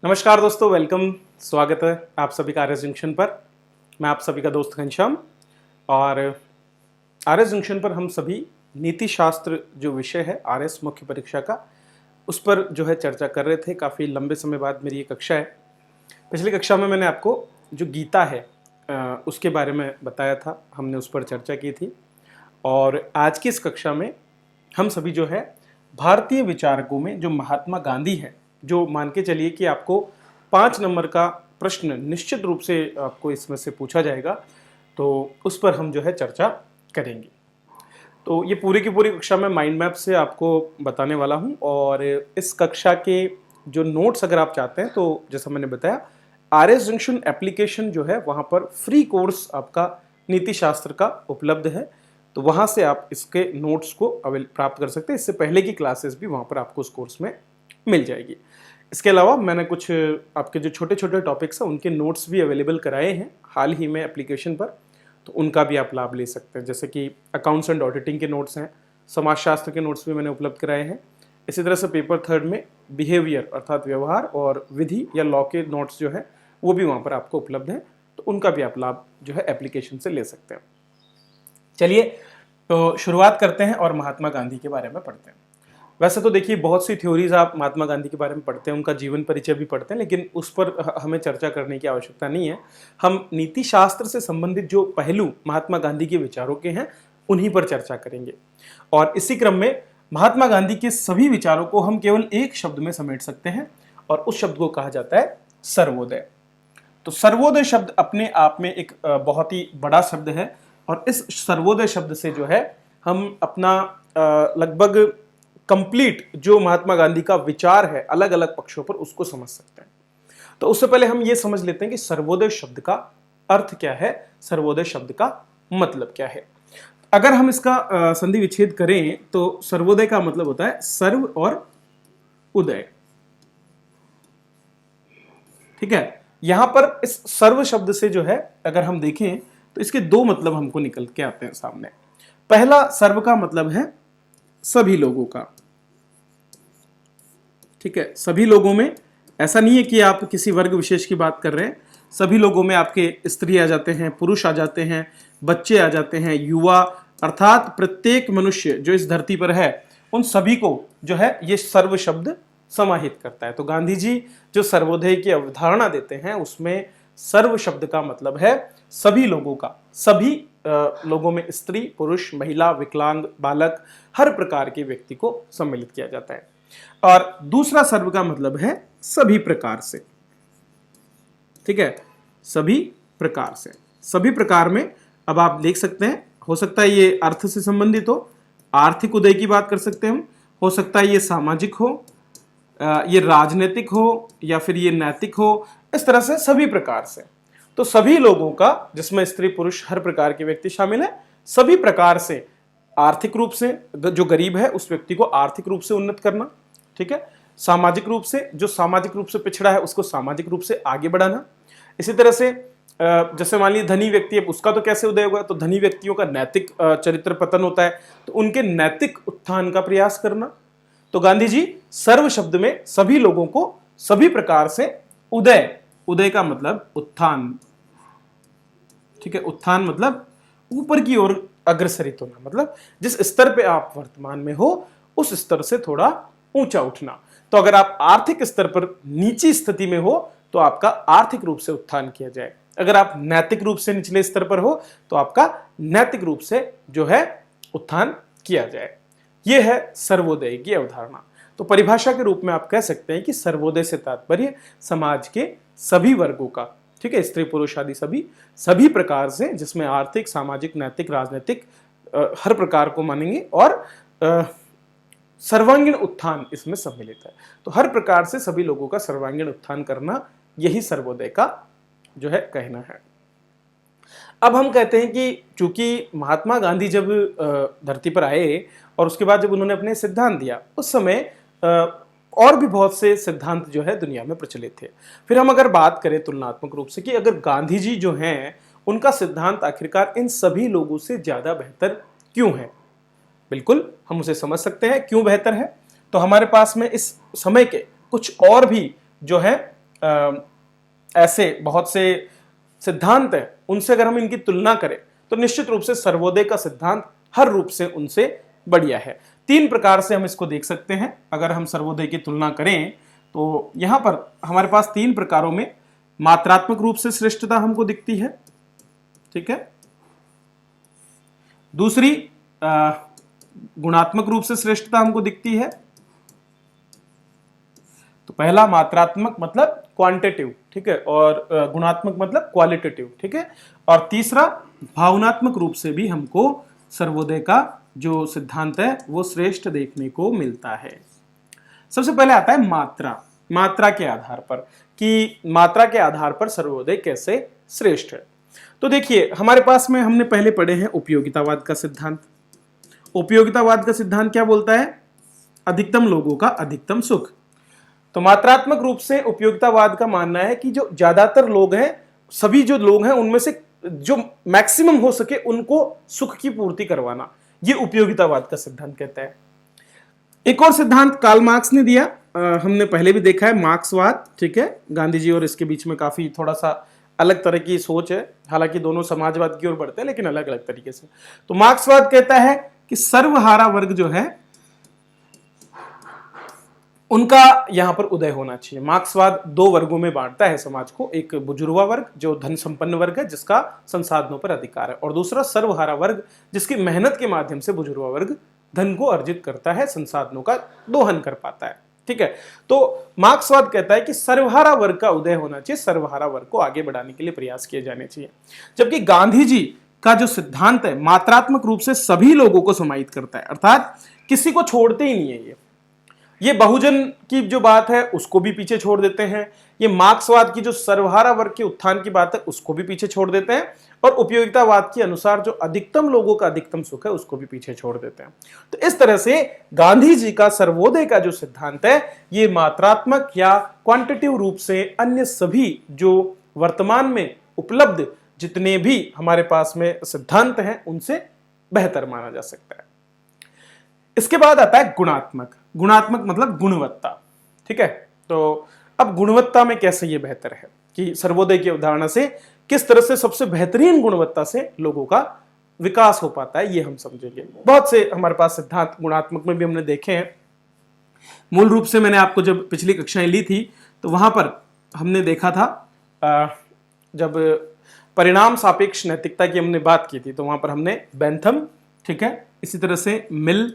नमस्कार दोस्तों, वेलकम। स्वागत है आप सभी का आर एस जंक्शन पर। मैं आप सभी का दोस्त घनश्याम और आर एस जंक्शन पर हम सभी नीति शास्त्र जो विषय है आर एस मुख्य परीक्षा का, उस पर जो है चर्चा कर रहे थे। काफ़ी लंबे समय बाद मेरी ये कक्षा है। पिछली कक्षा में मैंने आपको जो गीता है उसके बारे में बताया था, हमने उस पर चर्चा की थी। और आज की इस कक्षा में हम सभी जो है भारतीय विचारकों में जो महात्मा गांधी हैं, जो मान के चलिए कि आपको 5 नंबर का प्रश्न निश्चित रूप से आपको इसमें से पूछा जाएगा, तो उस पर हम जो है चर्चा करेंगे। तो ये पूरी की पूरी कक्षा मैं माइंड मैप से आपको बताने वाला हूँ। और इस कक्षा के जो नोट्स अगर आप चाहते हैं तो जैसा मैंने बताया, आर एस जंक्शन एप्लीकेशन जो है वहाँ पर फ्री कोर्स आपका नीति शास्त्र का उपलब्ध है। तो वहाँ से आप इसके नोट्स को प्राप्त कर सकते हैं। इससे पहले की क्लासेस भी वहाँ पर आपको उस कोर्स में मिल जाएगी। इसके अलावा मैंने कुछ आपके जो छोटे छोटे टॉपिक्स हैं उनके नोट्स भी अवेलेबल कराए हैं हाल ही में एप्लीकेशन पर, तो उनका भी आप लाभ ले सकते हैं। जैसे कि अकाउंट्स एंड ऑडिटिंग के नोट्स हैं, समाजशास्त्र के नोट्स भी मैंने उपलब्ध कराए हैं। इसी तरह से पेपर 3 में बिहेवियर अर्थात व्यवहार और विधि या लॉ के नोट्स जो है वो भी वहाँ पर आपको उपलब्ध हैं, तो उनका भी आप लाभ जो है एप्लीकेशन से ले सकते हैं। चलिए तो शुरुआत करते हैं और महात्मा गांधी के बारे में पढ़ते हैं। वैसे तो देखिए बहुत सी थ्योरीज आप महात्मा गांधी के बारे में पढ़ते हैं, उनका जीवन परिचय भी पढ़ते हैं, लेकिन उस पर हमें चर्चा करने की आवश्यकता नहीं है। हम नीति शास्त्र से संबंधित जो पहलू महात्मा गांधी के विचारों के हैं उन्हीं पर चर्चा करेंगे। और इसी क्रम में महात्मा गांधी के सभी विचारों को हम केवल एक शब्द में समेट सकते हैं और उस शब्द को कहा जाता है सर्वोदय। तो सर्वोदय शब्द अपने आप में एक बहुत ही बड़ा शब्द है और इस सर्वोदय शब्द से जो है हम अपना लगभग कंप्लीट जो महात्मा गांधी का विचार है अलग अलग पक्षों पर उसको समझ सकते हैं। तो उससे पहले हम ये समझ लेते हैं कि सर्वोदय शब्द का अर्थ क्या है, सर्वोदय शब्द का मतलब क्या है। अगर हम इसका संधि विच्छेद करें तो सर्वोदय का मतलब होता है सर्व और उदय। ठीक है, यहां पर इस सर्व शब्द से जो है अगर हम देखें तो इसके दो मतलब हमको निकल के आते हैं सामने। पहला सर्व का मतलब है सभी लोगों का। ठीक है, सभी लोगों में ऐसा नहीं है कि आप किसी वर्ग विशेष की बात कर रहे हैं। सभी लोगों में आपके स्त्री आ जाते हैं, पुरुष आ जाते हैं, बच्चे आ जाते हैं, युवा, अर्थात प्रत्येक मनुष्य जो इस धरती पर है उन सभी को जो है ये सर्व शब्द समाहित करता है। तो गांधी जी जो सर्वोदय की अवधारणा देते हैं उसमें सर्व शब्द का मतलब है सभी लोगों का। सभी लोगों में स्त्री, पुरुष, महिला, विकलांग, बालक, हर प्रकार के व्यक्ति को सम्मिलित किया जाता है। और दूसरा सर्व का मतलब है सभी प्रकार से। ठीक है, सभी प्रकार से। सभी प्रकार में अब आप देख सकते हैं, हो सकता है ये अर्थ से संबंधित हो, आर्थिक उदय की बात कर सकते हैं हम, हो सकता है ये सामाजिक हो, ये राजनीतिक हो या फिर ये नैतिक हो, इस तरह से सभी प्रकार से। तो सभी लोगों का, जिसमें स्त्री पुरुष हर प्रकार के व्यक्ति शामिल है, सभी प्रकार से आर्थिक रूप से जो गरीब है उस व्यक्ति को आर्थिक रूप से उन्नत करना। ठीक है, सामाजिक रूप से जो सामाजिक रूप से पिछड़ा है उसको सामाजिक रूप से आगे बढ़ाना। इसी तरह से जैसे मान लीजिए धनी व्यक्ति है, उसका तो कैसे उदय होगा, तो धनी व्यक्तियों का नैतिक चरित्र पतन होता है, तो उनके नैतिक उत्थान का प्रयास करना। तो गांधी जी सर्व शब्द में सभी लोगों को सभी प्रकार से उदय, उदय का मतलब उत्थान। ठीक है, उत्थान मतलब ऊपर की ओर अग्रसरित होना, मतलब जिस स्तर पे आप वर्तमान में हो उस स्तर से थोड़ा ऊंचा उठना। तो अगर आप आर्थिक स्तर पर नीची स्थिति में हो तो आपका आर्थिक रूप से उत्थान किया जाए। अगर आप नैतिक रूप से निचले स्तर पर हो तो आपका नैतिक रूप से जो है उत्थान किया जाए। यह है सर्वोदय की अवधारणा। तो परिभाषा के रूप में आप कह सकते हैं कि सर्वोदय से तात्पर्य समाज के सभी वर्गों का, ठीक है, स्त्री पुरुष आदि सभी प्रकार से, जिसमें आर्थिक, सामाजिक, नैतिक, राजनीतिक हर प्रकार को मानेंगे, और सर्वांगीण उत्थान इसमें सम्मिलित है। तो हर प्रकार से सभी लोगों का सर्वांगीण उत्थान करना, यही सर्वोदय का जो है कहना है। अब हम कहते हैं कि चूंकि महात्मा गांधी जब धरती पर आए और उसके बाद जब उन्होंने अपने सिद्धांत दिया, उस समय और भी बहुत से सिद्धांत जो है दुनिया में प्रचलित थे। फिर हम अगर बात करें तुलनात्मक रूप से कि अगर गांधी जी जो हैं उनका सिद्धांत आखिरकार इन सभी लोगों से ज्यादा बेहतर क्यों है, बिल्कुल हम उसे समझ सकते हैं क्यों बेहतर है। तो हमारे पास में इस समय के कुछ और भी जो है ऐसे बहुत से सिद्धांत है, उनसे अगर हम इनकी तुलना करें तो निश्चित रूप से सर्वोदय का सिद्धांत हर रूप से उनसे बढ़िया है। 3 प्रकार से हम इसको देख सकते हैं। अगर हम सर्वोदय की तुलना करें तो यहां पर हमारे पास 3 प्रकारों में मात्रात्मक रूप से श्रेष्ठता हमको दिखती है, ठीक है। दूसरी गुणात्मक रूप से श्रेष्ठता हमको दिखती है। तो पहला मात्रात्मक मतलब क्वांटिटिव, ठीक है, और गुणात्मक मतलब क्वालिटेटिव, ठीक है। और तीसरा भावनात्मक रूप से भी हमको सर्वोदय का जो सिद्धांत है वो श्रेष्ठ देखने को मिलता है। सबसे पहले आता है मात्रा के आधार पर, कि मात्रा के आधार पर सर्वोदय कैसे श्रेष्ठ है। तो देखिए हमारे पास में हमने पहले पढ़े हैं उपयोगितावाद का सिद्धांत। उपयोगितावाद का सिद्धांत क्या बोलता है? अधिकतम लोगों का अधिकतम सुख। तो मात्रात्मक रूप से उपयोगितावाद का मानना है कि जो ज्यादातर लोग हैं, सभी जो लोग हैं उनमें से जो मैक्सिमम हो सके उनको सुख की पूर्ति करवाना, ये उपयोगितावाद का सिद्धांत कहता है। एक और सिद्धांत कार्ल मार्क्स ने दिया, हमने पहले भी देखा है, मार्क्सवाद, ठीक है। गांधी जी और इसके बीच में काफी थोड़ा सा अलग तरह की सोच है, हालांकि दोनों समाजवाद की ओर बढ़ते हैं लेकिन अलग अलग तरीके से। तो मार्क्सवाद कहता है कि सर्वहारा वर्ग जो है उनका यहां पर उदय होना चाहिए। मार्क्सवाद 2 वर्गों में बांटता है समाज को, एक बुजुर्गा वर्ग जो धन संपन्न वर्ग है जिसका संसाधनों पर अधिकार है, और दूसरा सर्वहारा वर्ग जिसकी मेहनत के माध्यम से बुजुर्गा वर्ग धन को अर्जित करता है, संसाधनों का दोहन कर पाता है, ठीक है। तो मार्क्सवाद कहता है कि सर्वहारा वर्ग का उदय होना चाहिए, सर्वहारा वर्ग को आगे बढ़ाने के लिए प्रयास किए जाने चाहिए। जबकि गांधी जी का जो सिद्धांत है मात्रात्मक रूप से सभी लोगों को समाहित करता है, अर्थात किसी को छोड़ते ही नहीं है। ये बहुजन की जो बात है उसको भी पीछे छोड़ देते हैं, ये मार्क्सवाद की जो सर्वहारा वर्ग के उत्थान की बात है उसको भी पीछे छोड़ देते हैं, और उपयोगितावाद के अनुसार जो अधिकतम लोगों का अधिकतम सुख है उसको भी पीछे छोड़ देते हैं। तो इस तरह से गांधी जी का सर्वोदय का जो सिद्धांत है ये मात्रात्मक या क्वांटिटिव रूप से अन्य सभी जो वर्तमान में उपलब्ध जितने भी हमारे पास में सिद्धांत हैं उनसे बेहतर माना जा सकता है। इसके बाद आता है गुणात्मक। गुणात्मक मतलब गुणवत्ता, ठीक है। तो अब गुणवत्ता में कैसे ये बेहतर है, कि सर्वोदय की अवधारणा से किस तरह से सबसे बेहतरीन गुणवत्ता से लोगों का विकास हो पाता है, ये हम समझेंगे। बहुत से हमारे पास सिद्धांत गुणात्मक में भी हमने देखे हैं। मूल रूप से मैंने आपको जब पिछली कक्षाएं ली थी तो वहां पर हमने देखा था, जब परिणाम सापेक्ष नैतिकता की हमने बात की थी तो वहां पर हमने बेंथम, ठीक है, इसी तरह से मिल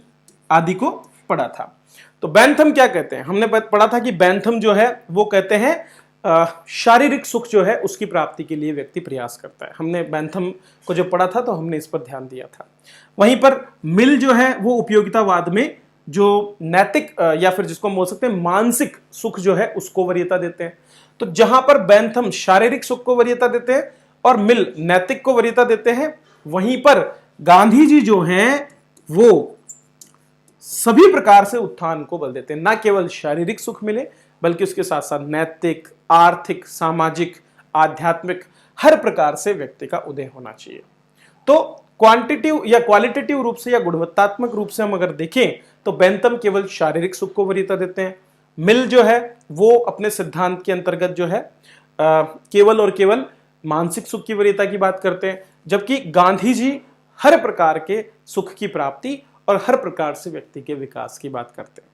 आदि को पढ़ा था। तो बेंथम क्या कहते हैं? हमने पढ़ा था कि बेंथम जो है वो कहते हैं शारीरिक सुख जो है उसकी प्राप्ति के लिए व्यक्ति प्रयास करता है। हमने बेंथम को जब पढ़ा था तो हमने इस पर ध्यान दिया था। वहीं पर मिल जो है वो उपयोगितावाद में जो नैतिक या फिर जिसको हम बोल सकते हैं मानसिक सुख जो है उसको वरीयता देते हैं। तो जहां पर बेंथम शारीरिक सुख को वरीयता देते हैं और मिल नैतिक को वरीयता देते हैं, वहीं पर गांधी जी जो हैं वो सभी प्रकार से उत्थान को बल देते हैं। ना केवल शारीरिक सुख मिले बल्कि उसके साथ साथ नैतिक, आर्थिक, सामाजिक, आध्यात्मिक हर प्रकार से व्यक्ति का उदय होना चाहिए। तो क्वांटिटिव या क्वालिटेटिव रूप से या गुणवत्तात्मक रूप से हम अगर देखें तो बेंथम केवल शारीरिक सुख को वरीयता देते हैं। मिल जो है वो अपने सिद्धांत के अंतर्गत जो है केवल और केवल मानसिक सुख की वरीयता की बात करते हैं, जबकि गांधी जी हर प्रकार के सुख की प्राप्ति और हर प्रकार से व्यक्ति के विकास की बात करते हैं।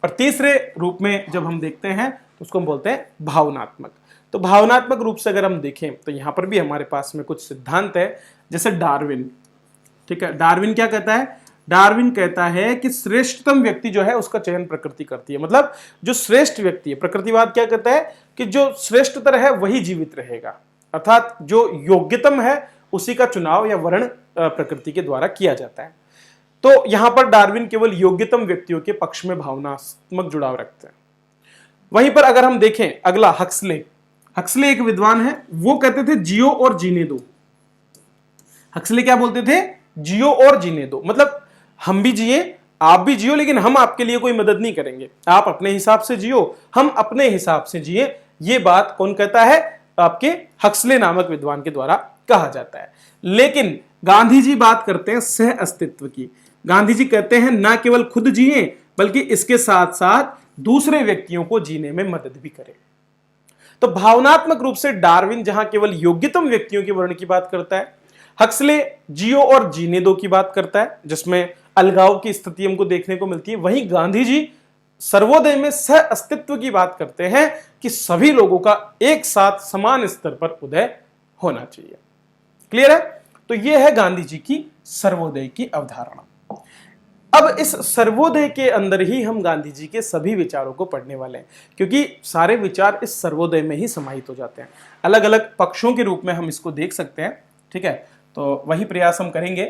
और तीसरे रूप में जब हम देखते हैं तो उसको हम बोलते हैं भावनात्मक। तो भावनात्मक रूप से अगर हम देखें तो यहां पर भी हमारे पास में कुछ सिद्धांत है, जैसे डार्विन, ठीक है। डार्विन क्या कहता है? डार्विन कहता है कि श्रेष्ठतम व्यक्ति जो है उसका चयन प्रकृति करती है। मतलब जो श्रेष्ठ व्यक्ति है, प्रकृतिवाद क्या कहता है कि जो श्रेष्ठतर है वही जीवित रहेगा, अर्थात जो योग्यतम है उसी का चुनाव या वर्ण प्रकृति के द्वारा किया जाता है। तो यहां पर डार्विन केवल योग्यतम व्यक्तियों के पक्ष में भावनात्मक जुड़ाव रखते हैं। वहीं पर अगर हम देखें अगला हक्सले, हक्सले एक विद्वान है, वो कहते थे जियो और जीने दो। हक्सले क्या बोलते थे? जियो और जीने दो, मतलब हम भी जिए आप भी जियो, लेकिन हम आपके लिए कोई मदद नहीं करेंगे, आप अपने हिसाब से जियो, हम अपने हिसाब से जिए। ये बात कौन कहता है? आपके हक्सले नामक विद्वान के द्वारा कहा जाता है। लेकिन गांधी जी बात करते हैं सह अस्तित्व की। गांधी जी कहते हैं ना केवल खुद जिए बल्कि इसके साथ साथ दूसरे व्यक्तियों को जीने में मदद भी करें। तो भावनात्मक रूप से डार्विन जहां केवल योग्यतम व्यक्तियों के वर्ण की बात करता है, हक्सले जियो और जीने दो की बात करता है जिसमें अलगाव की स्थिति हमको देखने को मिलती है, वहीं गांधी जी सर्वोदय में सह अस्तित्व की बात करते हैं कि सभी लोगों का एक साथ समान स्तर पर उदय होना चाहिए। क्लियर है? तो यह है गांधी जी की सर्वोदय की अवधारणा। अब इस सर्वोदय के अंदर ही हम गांधी जी के सभी विचारों को पढ़ने वाले हैं, क्योंकि सारे विचार इस सर्वोदय में ही समाहित हो जाते हैं। अलग अलग पक्षों के रूप में हम इसको देख सकते हैं। ठीक है, तो वही प्रयास हम करेंगे।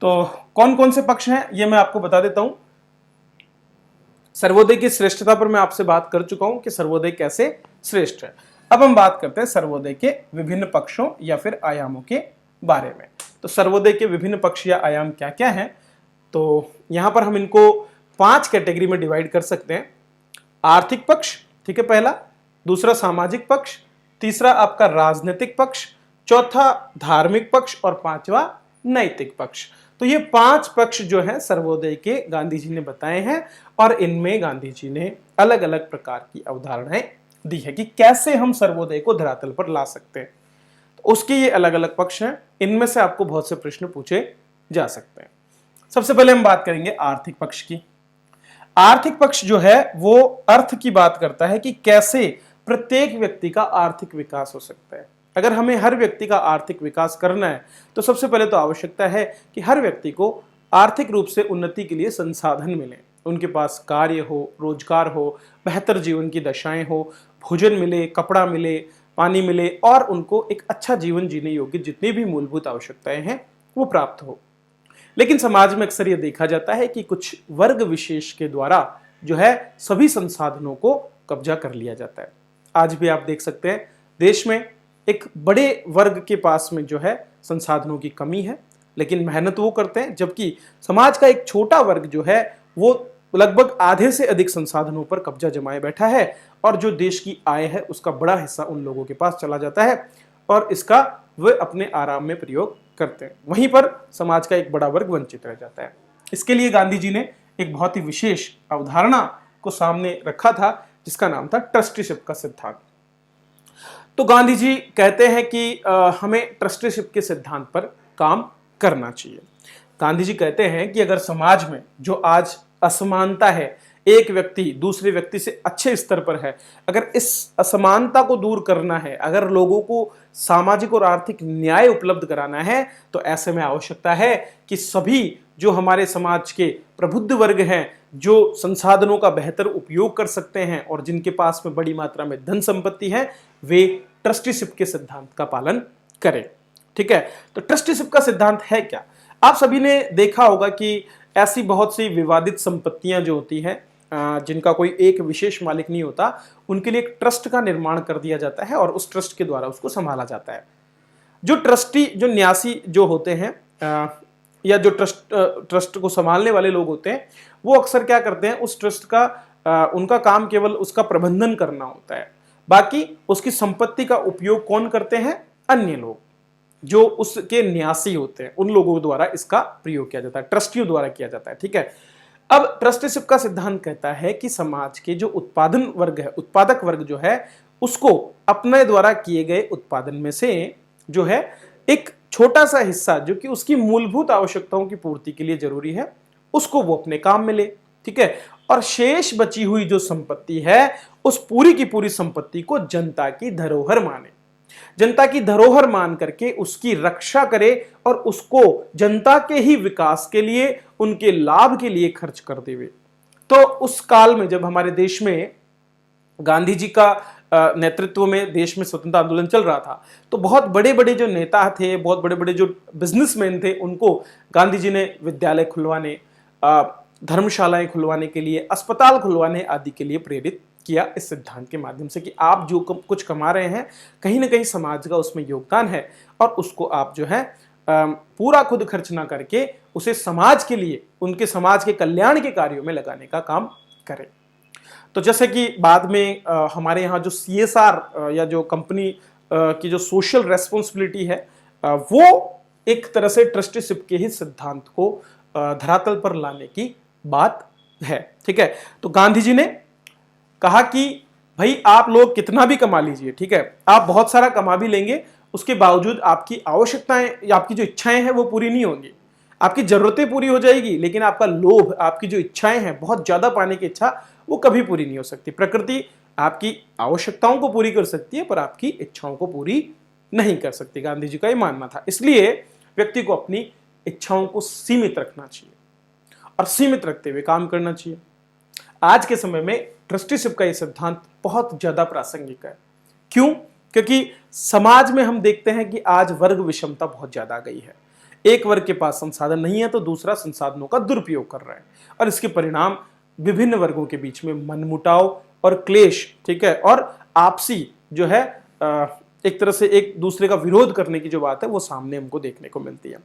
तो कौन कौन से पक्ष हैं ये मैं आपको बता देता हूं। सर्वोदय की श्रेष्ठता पर मैं आपसे बात कर चुका हूं कि सर्वोदय कैसे श्रेष्ठ है। अब हम बात करते हैं सर्वोदय के विभिन्न पक्षों या फिर आयामों के बारे में। तो सर्वोदय के विभिन्न पक्ष या आयाम क्या क्या हैं, तो यहां पर हम इनको 5 कैटेगरी में डिवाइड कर सकते हैं। आर्थिक पक्ष, ठीक है, पहला, दूसरा सामाजिक पक्ष, तीसरा आपका राजनीतिक पक्ष, चौथा धार्मिक पक्ष और पांचवा नैतिक पक्ष। तो ये 5 पक्ष जो है सर्वोदय के गांधी जी ने बताए हैं और इनमें गांधी जी ने अलग अलग प्रकार की अवधारणाएं दी है कि कैसे हम सर्वोदय को धरातल पर ला सकते हैं। तो उसके ये अलग अलग पक्ष हैं, इनमें से आपको बहुत से प्रश्न पूछे जा सकते हैं। सबसे पहले हम बात करेंगे आर्थिक पक्ष की। आर्थिक पक्ष जो है वो अर्थ की बात करता है कि कैसे प्रत्येक व्यक्ति का आर्थिक विकास हो सकता है। अगर हमें हर व्यक्ति का आर्थिक विकास करना है तो सबसे पहले तो आवश्यकता है कि हर व्यक्ति को आर्थिक रूप से उन्नति के लिए संसाधन मिले, उनके पास कार्य हो, रोजगार हो, बेहतर जीवन की दशाएं हो, भोजन मिले, कपड़ा मिले, पानी मिले और उनको एक अच्छा जीवन जीने योग्य जितनी भी मूलभूत आवश्यकताएं हैं वो प्राप्त हो। लेकिन समाज में अक्सर यह देखा जाता है कि कुछ वर्ग विशेष के द्वारा जो है सभी संसाधनों को कब्जा कर लिया जाता है। आज भी आप देख सकते हैं देश में एक बड़े वर्ग के पास में जो है संसाधनों की कमी है, लेकिन मेहनत वो करते हैं, जबकि समाज का एक छोटा वर्ग जो है वो लगभग आधे से अधिक संसाधनों पर कब्जा जमाए बैठा है और जो देश की आय है उसका बड़ा हिस्सा उन लोगों के पास चला जाता है और इसका वे अपने आराम में प्रयोग करते हैं। वहीं पर समाज का एक बड़ा वर्ग वंचित रह जाता है। इसके लिए गांधी जी ने एक बहुत ही विशेष अवधारणा को सामने रखा था जिसका नाम था ट्रस्टीशिप का सिद्धांत। तो गांधी जी कहते हैं कि हमें ट्रस्टीशिप के सिद्धांत पर काम करना चाहिए। गांधी जी कहते हैं कि अगर समाज में जो आज असमानता है, एक व्यक्ति दूसरे व्यक्ति से अच्छे स्तर पर है, अगर इस असमानता को दूर करना है, अगर लोगों को सामाजिक और आर्थिक न्याय उपलब्ध कराना है, तो ऐसे में आवश्यकता है कि सभी जो हमारे समाज के प्रबुद्ध वर्ग हैं, जो संसाधनों का बेहतर उपयोग कर सकते हैं और जिनके पास में बड़ी मात्रा में धन संपत्ति है, वे ट्रस्टीशिप के सिद्धांत का पालन करें। ठीक है, तो ट्रस्टीशिप का सिद्धांत है क्या? आप सभी ने देखा होगा कि ऐसी बहुत सी विवादित संपत्तियां जो होती हैं, जिनका कोई एक विशेष मालिक नहीं होता, उनके लिए एक ट्रस्ट का निर्माण कर दिया जाता है और उस ट्रस्ट के द्वारा उसको संभाला जाता है। जो ट्रस्टी, जो न्यासी जो होते हैं या जो ट्रस्ट को संभालने वाले लोग होते हैं, वो अक्सर क्या करते हैं, उस ट्रस्ट का उनका काम केवल उसका प्रबंधन करना होता है। बाकी उसकी संपत्ति का उपयोग कौन करते हैं? अन्य लोग जो उसके न्यासी होते हैं, उन लोगों द्वारा इसका प्रयोग किया जाता है, ट्रस्टियों द्वारा किया जाता है। ठीक है, अब ट्रस्टीशिप का सिद्धांत कहता है कि समाज के जो उत्पादन वर्ग है, उत्पादक वर्ग जो है, उसको अपने द्वारा किए गए उत्पादन में से जो है एक छोटा सा हिस्सा जो कि उसकी मूलभूत आवश्यकताओं की पूर्ति के लिए जरूरी है, उसको वो अपने काम में ले। ठीक है, और शेष बची हुई जो संपत्ति है, उस पूरी की पूरी संपत्ति को जनता की धरोहर माने, जनता की धरोहर मान करके उसकी रक्षा करे और उसको जनता के ही विकास के लिए, उनके लाभ के लिए खर्च कर देवे। तो उस काल में जब हमारे देश में गांधी जी का नेतृत्व में देश में स्वतंत्रता आंदोलन चल रहा था, तो बहुत बड़े बड़े जो नेता थे, बहुत बड़े बड़े जो बिजनेसमैन थे, उनको गांधी जी ने विद्यालय खुलवाने, धर्मशालाएं खुलवाने के लिए, अस्पताल खुलवाने आदि के लिए प्रेरित किया इस सिद्धांत के माध्यम से कि आप जो कुछ कमा रहे हैं, कहीं ना कहीं समाज का उसमें योगदान है और उसको आप जो है पूरा खुद खर्च ना करके उसे समाज के लिए, उनके समाज के कल्याण के कार्यों में लगाने का काम करें। तो जैसे कि बाद में हमारे यहाँ जो CSR या जो कंपनी की जो सोशल रेस्पॉन्सिबिलिटी है, वो एक तरह से ट्रस्टीशिप के ही सिद्धांत को धरातल पर लाने की बात है। ठीक है, तो गांधी जी ने कहा कि भाई आप लोग कितना भी कमा लीजिए, ठीक है, आप बहुत सारा कमा भी लेंगे, उसके बावजूद आपकी आवश्यकताएं या आपकी जो इच्छाएं हैं वो पूरी नहीं होंगी। आपकी जरूरतें पूरी हो जाएगी, लेकिन आपका लोभ, आपकी जो इच्छाएं हैं, बहुत ज्यादा पाने की इच्छा, वो कभी पूरी नहीं हो सकती। प्रकृति आपकी आवश्यकताओं को पूरी कर सकती है, पर आपकी इच्छाओं को पूरी नहीं कर सकती। गांधी जी का ये मानना था। इसलिए व्यक्ति को अपनी इच्छाओं को सीमित रखना चाहिए और सीमित रखते हुए काम करना चाहिए। आज के समय में ट्रस्टीशिप का यह सिद्धांत बहुत ज्यादा प्रासंगिक है। क्यों? क्योंकि समाज में हम देखते हैं कि आज वर्ग विषमता बहुत ज्यादा आ गई है। एक वर्ग के पास संसाधन नहीं है तो दूसरा संसाधनों का दुरुपयोग कर रहा है, और इसके परिणाम विभिन्न वर्गों के बीच में मनमुटाव और क्लेश, ठीक है, और आपसी जो है एक तरह से एक दूसरे का विरोध करने की जो बात है वो सामने हमको देखने को मिलती है।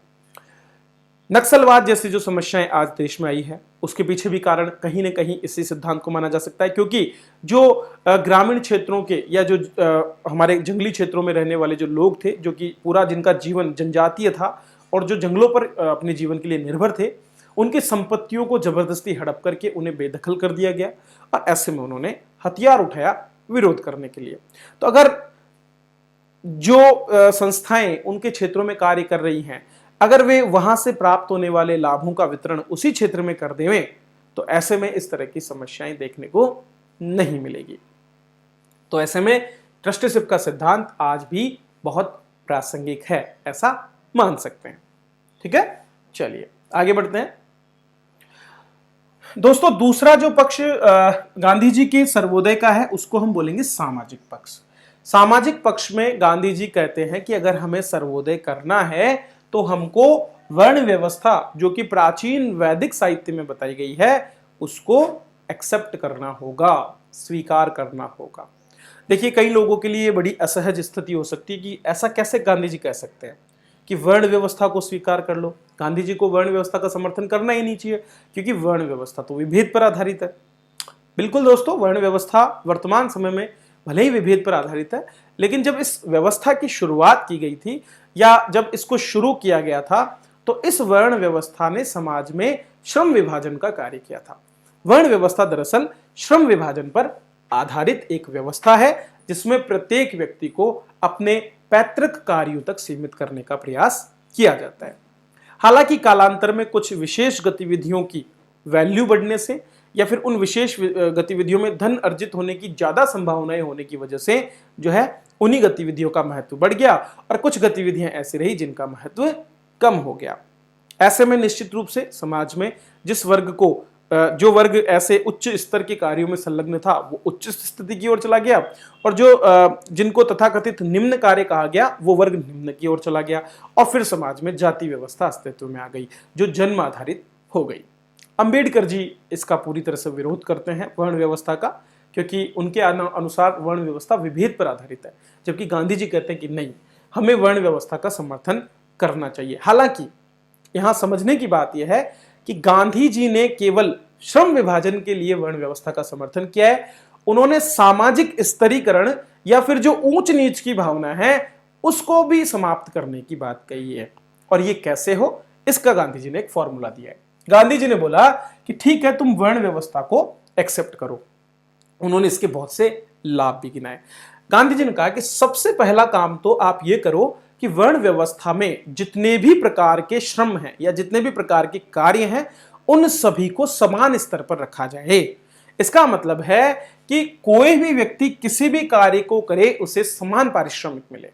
नक्सलवाद जैसी जो समस्याएं आज देश में आई है, उसके पीछे भी कारण कहीं ना कहीं इसी सिद्धांत को माना जा सकता है। क्योंकि जो ग्रामीण क्षेत्रों के या जो हमारे जंगली क्षेत्रों में रहने वाले जो लोग थे, जो कि पूरा जिनका जीवन जनजातीय था और जो जंगलों पर अपने जीवन के लिए निर्भर थे, उनकी संपत्तियों को जबरदस्ती हड़प करके उन्हें बेदखल कर दिया गया, और ऐसे में उन्होंने हथियार उठाया विरोध करने के लिए। तो अगर जो संस्थाएं उनके क्षेत्रों में कार्य कर रही हैं, अगर वे वहां से प्राप्त होने वाले लाभों का वितरण उसी क्षेत्र में कर देवें, तो ऐसे में इस तरह की समस्याएं देखने को नहीं मिलेगी। तो ऐसे में ट्रस्टीशिप का सिद्धांत आज भी बहुत प्रासंगिक है, ऐसा मान सकते हैं। ठीक है, चलिए आगे बढ़ते हैं। दोस्तों, दूसरा जो पक्ष गांधी जी के सर्वोदय का है, उसको हम बोलेंगे सामाजिक पक्ष। सामाजिक पक्ष में गांधी जी कहते हैं कि अगर हमें सर्वोदय करना है तो हमको वर्ण व्यवस्था, जो कि प्राचीन वैदिक साहित्य में बताई गई है, उसको एक्सेप्ट करना होगा, स्वीकार करना होगा। देखिए, कई लोगों के लिए बड़ी असहज स्थिति हो सकती है कि ऐसा कैसे गांधी जी कह सकते हैं कि वर्ण व्यवस्था को स्वीकार कर लो। गांधी जी को वर्ण व्यवस्था का समर्थन करना ही नहीं चाहिए, क्योंकि वर्ण व्यवस्था तो विभेद पर आधारित है। बिल्कुल दोस्तों, वर्ण व्यवस्था वर्तमान समय में भले ही विभेद पर आधारित है, लेकिन जब इस व्यवस्था की शुरुआत की गई थी या जब इसको शुरू किया गया था, तो इस वर्ण व्यवस्था ने समाज में श्रम विभाजन का कार्य किया था। वर्ण व्यवस्था दरअसल श्रम विभाजन पर आधारित एक व्यवस्था है, जिसमें प्रत्येक व्यक्ति को अपने पैतृक कार्यों तक सीमित करने का प्रयास किया जाता है। हालांकि कालांतर में कुछ विशेष गतिविधियों की वैल्यू बढ़ने से या फिर उन विशेष गतिविधियों में धन अर्जित होने की ज्यादा संभावनाएं होने की वजह से जो है उन्हीं गतिविधियों का महत्व बढ़ गया, और कुछ गतिविधियां ऐसी रही जिनका महत्व कम हो गया। ऐसे में निश्चित रूप से समाज में जिस वर्ग को जो वर्ग ऐसे उच्च स्तर के कार्यों में संलग्न था, वो उच्च स्थिति की ओर चला गया, और जो जिनको तथाकथित निम्न कार्य कहा गया, वो वर्ग निम्न की ओर चला गया, और फिर समाज में जाति व्यवस्था अस्तित्व में आ गई, जो जन्म आधारित हो गई। अंबेडकर जी इसका पूरी तरह से विरोध करते हैं वर्ण व्यवस्था का, क्योंकि उनके अनुसार वर्ण व्यवस्था विभेद पर आधारित है, जबकि गांधी जी कहते हैं कि नहीं, हमें वर्ण व्यवस्था का समर्थन करना चाहिए। हालांकि यहां समझने की बात यह है कि गांधी जी ने केवल श्रम विभाजन के लिए वर्ण व्यवस्था का समर्थन किया है, उन्होंने सामाजिक स्तरीकरण या फिर जो ऊंच नीच की भावना है उसको भी समाप्त करने की बात कही है। और ये कैसे हो, इसका गांधी जी ने एक फॉर्मूला दिया है। गांधी जी ने बोला कि ठीक है, तुम वर्ण व्यवस्था को एक्सेप्ट करो। उन्होंने इसके बहुत से लाभ भी गिनाए। गांधी जी ने कहा कि सबसे पहला काम तो आप ये करो कि वर्ण व्यवस्था में जितने भी प्रकार के श्रम हैं या जितने भी प्रकार के कार्य हैं, उन सभी को समान स्तर पर रखा जाए। इसका मतलब है कि कोई भी व्यक्ति किसी भी कार्य को करे, उसे समान पारिश्रमिक मिले।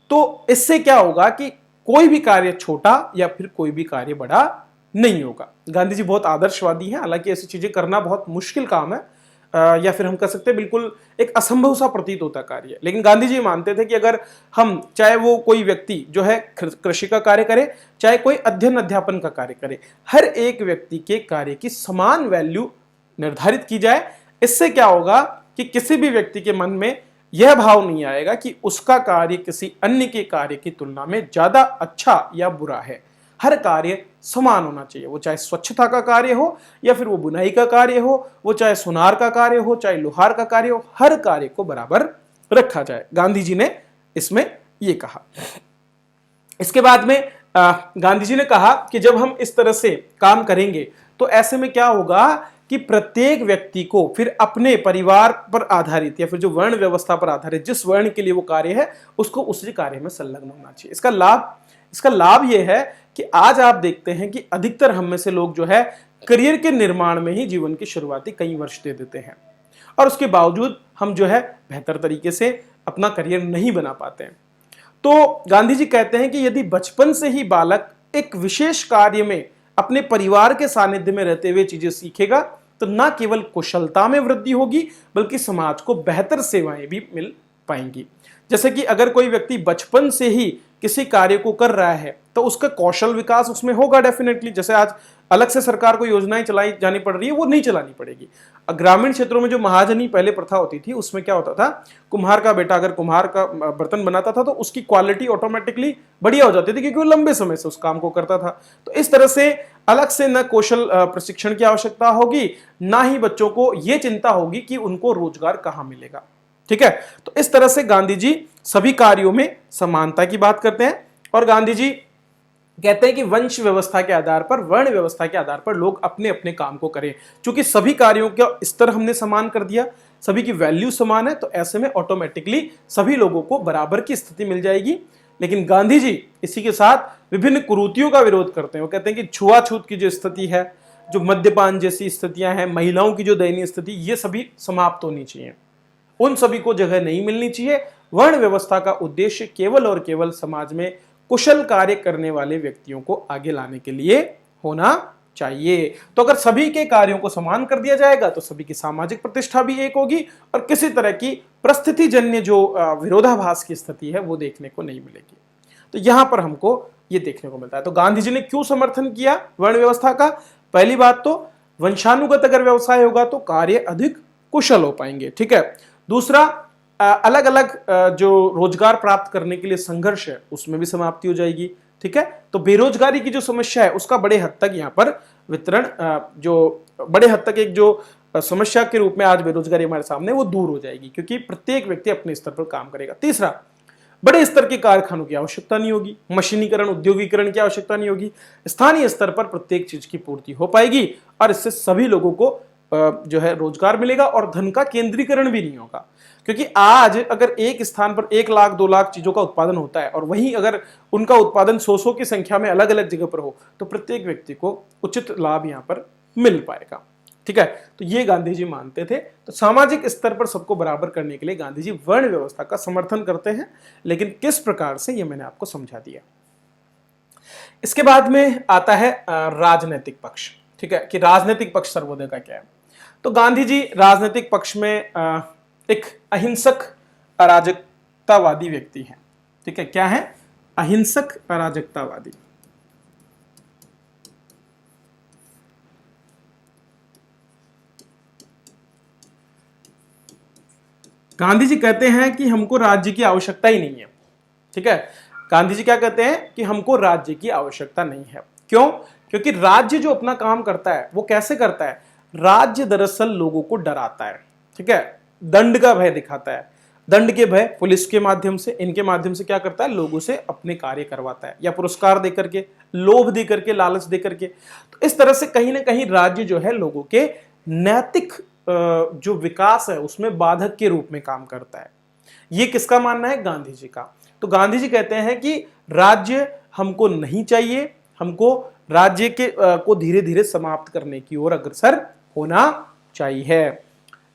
तो इससे क्या होगा कि कोई भी कार्य छोटा या फिर कोई भी कार्य बड़ा नहीं होगा। गांधी जी बहुत आदर्शवादी हैं, हालांकि ऐसी चीजें करना बहुत मुश्किल काम है, या फिर हम कह सकते हैं बिल्कुल एक असंभव सा प्रतीत होता कार्य। लेकिन गांधी जी मानते थे कि अगर हम, चाहे वो कोई व्यक्ति जो है कृषि का कार्य करे, चाहे कोई अध्ययन अध्यापन का कार्य करे, हर एक व्यक्ति के कार्य की समान वैल्यू निर्धारित की जाए। इससे क्या होगा कि किसी भी व्यक्ति के मन में यह भाव नहीं आएगा कि उसका कार्य किसी अन्य के कार्य की तुलना में ज्यादा अच्छा या बुरा है। हर कार्य समान होना चाहिए, वो चाहे स्वच्छता का कार्य हो या फिर वो बुनाई का कार्य हो, वो चाहे सुनार का कार्य हो, चाहे लोहार का कार्य हो, हर कार्य को बराबर रखा जाए। गांधी जी ने इसमें ये कहा। इसके बाद में गांधी जी ने कहा कि जब हम इस तरह से काम करेंगे तो ऐसे में क्या होगा कि प्रत्येक व्यक्ति को फिर अपने परिवार पर आधारित या फिर जो वर्ण व्यवस्था पर आधारित जिस वर्ण के लिए वो कार्य है उसको उसी कार्य में संलग्न होना चाहिए। इसका लाभ ये है कि आज आप देखते हैं कि अधिकतर हम में से लोग जो है करियर के निर्माण में ही जीवन की शुरुआती कई वर्ष दे देते हैं और उसके बावजूद हम जो है बेहतर तरीके से अपना करियर नहीं बना पाते हैं। तो गांधी जी कहते हैं कि यदि बचपन से ही बालक एक विशेष कार्य में अपने परिवार के सानिध्य में रहते हुए चीजें सीखेगा तो न केवल कुशलता में वृद्धि होगी बल्कि समाज को बेहतर सेवाएं भी मिल पाएंगी। जैसे कि अगर कोई व्यक्ति बचपन से ही किसी कार्य को कर रहा है तो उसका कौशल विकास उसमें होगा डेफिनेटली। जैसे आज अलग से सरकार को योजनाएं चलाई जानी पड़ रही है, वो नहीं चलानी पड़ेगी। ग्रामीण क्षेत्रों में जो महाजनी पहले प्रथा होती थी उसमें क्या होता था, कुम्हार का बेटा अगर कुम्हार का बर्तन बनाता था तो उसकी क्वालिटी ऑटोमेटिकली बढ़िया हो जाती थी क्योंकि वो लंबे समय से उस काम को करता था। तो इस तरह से अलग से न कौशल प्रशिक्षण की आवश्यकता होगी, ना ही बच्चों को यह चिंता होगी कि उनको रोजगार कहां मिलेगा। ठीक है, तो इस तरह से गांधी जी सभी कार्यों में समानता की बात करते हैं और गांधी जी कहते हैं कि वंश व्यवस्था के आधार पर, वर्ण व्यवस्था के आधार पर लोग अपने अपने काम को करें। क्योंकि सभी कार्यों का स्तर हमने समान कर दिया, सभी की वैल्यू समान है, तो ऐसे में ऑटोमेटिकली सभी लोगों को बराबर की स्थिति मिल जाएगी। लेकिन गांधी जी इसी के साथ विभिन्न कुरीतियों का विरोध करते हैं। वो कहते हैं कि छुआछूत की जो स्थिति है, जो मद्यपान जैसी स्थितियां हैं, महिलाओं की जो दयनीय स्थिति, ये सभी समाप्त होनी चाहिए, उन सभी को जगह नहीं मिलनी चाहिए। वर्ण व्यवस्था का उद्देश्य केवल और केवल समाज में कुशल कार्य करने वाले व्यक्तियों को आगे लाने के लिए होना चाहिए। तो अगर सभी के कार्यों को समान कर दिया जाएगा तो सभी की सामाजिक प्रतिष्ठा भी एक होगी और किसी तरह की परिस्थितिजन्य जो विरोधाभास की स्थिति है वो देखने को नहीं मिलेगी। तो यहां पर हमको ये देखने को मिलता है। तो गांधी जी ने क्यों समर्थन किया वर्ण व्यवस्था का? पहली बात तो वंशानुगत अगर व्यवसाय होगा तो कार्य अधिक कुशल हो पाएंगे। ठीक है। दूसरा, अलग अलग जो रोजगार प्राप्त करने के लिए संघर्ष है उसमें भी समाप्ति हो जाएगी। ठीक है। तो बेरोजगारी की जो समस्या है उसका बड़े हद तक यहाँ पर वितरण, जो बड़े हद तक एक जो समस्या के रूप में आज बेरोजगारी हमारे सामने, वो दूर हो जाएगी क्योंकि प्रत्येक व्यक्ति अपने स्तर पर काम करेगा। तीसरा, बड़े स्तर के कारखानों की आवश्यकता नहीं होगी, मशीनीकरण, उद्योगीकरण की आवश्यकता नहीं होगी, स्थानीय स्तर पर प्रत्येक चीज की पूर्ति हो पाएगी और इससे सभी लोगों को जो है रोजगार मिलेगा और धन का केंद्रीकरण भी नहीं होगा। क्योंकि आज अगर एक स्थान पर 1 लाख 2 लाख चीजों का उत्पादन होता है और वहीं अगर उनका उत्पादन 100 की संख्या में अलग अलग जगह पर हो तो प्रत्येक व्यक्ति को उचित लाभ यहां पर मिल पाएगा। ठीक है। तो ये गांधी जी मानते थे। तो सामाजिक स्तर पर सबको बराबर करने के लिए गांधी जी वर्ण व्यवस्था का समर्थन करते हैं, लेकिन किस प्रकार से, ये मैंने आपको समझा दिया। इसके बाद में आता है राजनीतिक पक्ष। ठीक है, कि राजनीतिक पक्ष सर्वोदय का क्या है। तो गांधी जी राजनीतिक पक्ष में एक अहिंसक अराजकतावादी व्यक्ति हैं। ठीक है, क्या है? अहिंसक अराजकतावादी। गांधी जी कहते हैं कि हमको राज्य की आवश्यकता ही नहीं है। ठीक है, गांधी जी क्या कहते हैं कि हमको राज्य की आवश्यकता नहीं है। क्यों? क्योंकि राज्य जो अपना काम करता है वो कैसे करता है? राज्य दरअसल लोगों को डराता है। ठीक है, दंड का भय दिखाता है। दंड के भय, पुलिस के माध्यम से, इनके माध्यम से क्या करता है? लोगों से अपने कार्य करवाता है, या पुरस्कार देकर के, लोभ देकर के, लालच देकर के। तो इस तरह से कहीं ना कहीं राज्य जो है लोगों के नैतिक जो विकास है उसमें बाधक के रूप में काम करता है। ये किसका मानना है? गांधी जी का। तो गांधी जी कहते हैं कि राज्य हमको नहीं चाहिए, हमको राज्य के को धीरे धीरे समाप्त करने की ओर अग्रसर होना चाहिए।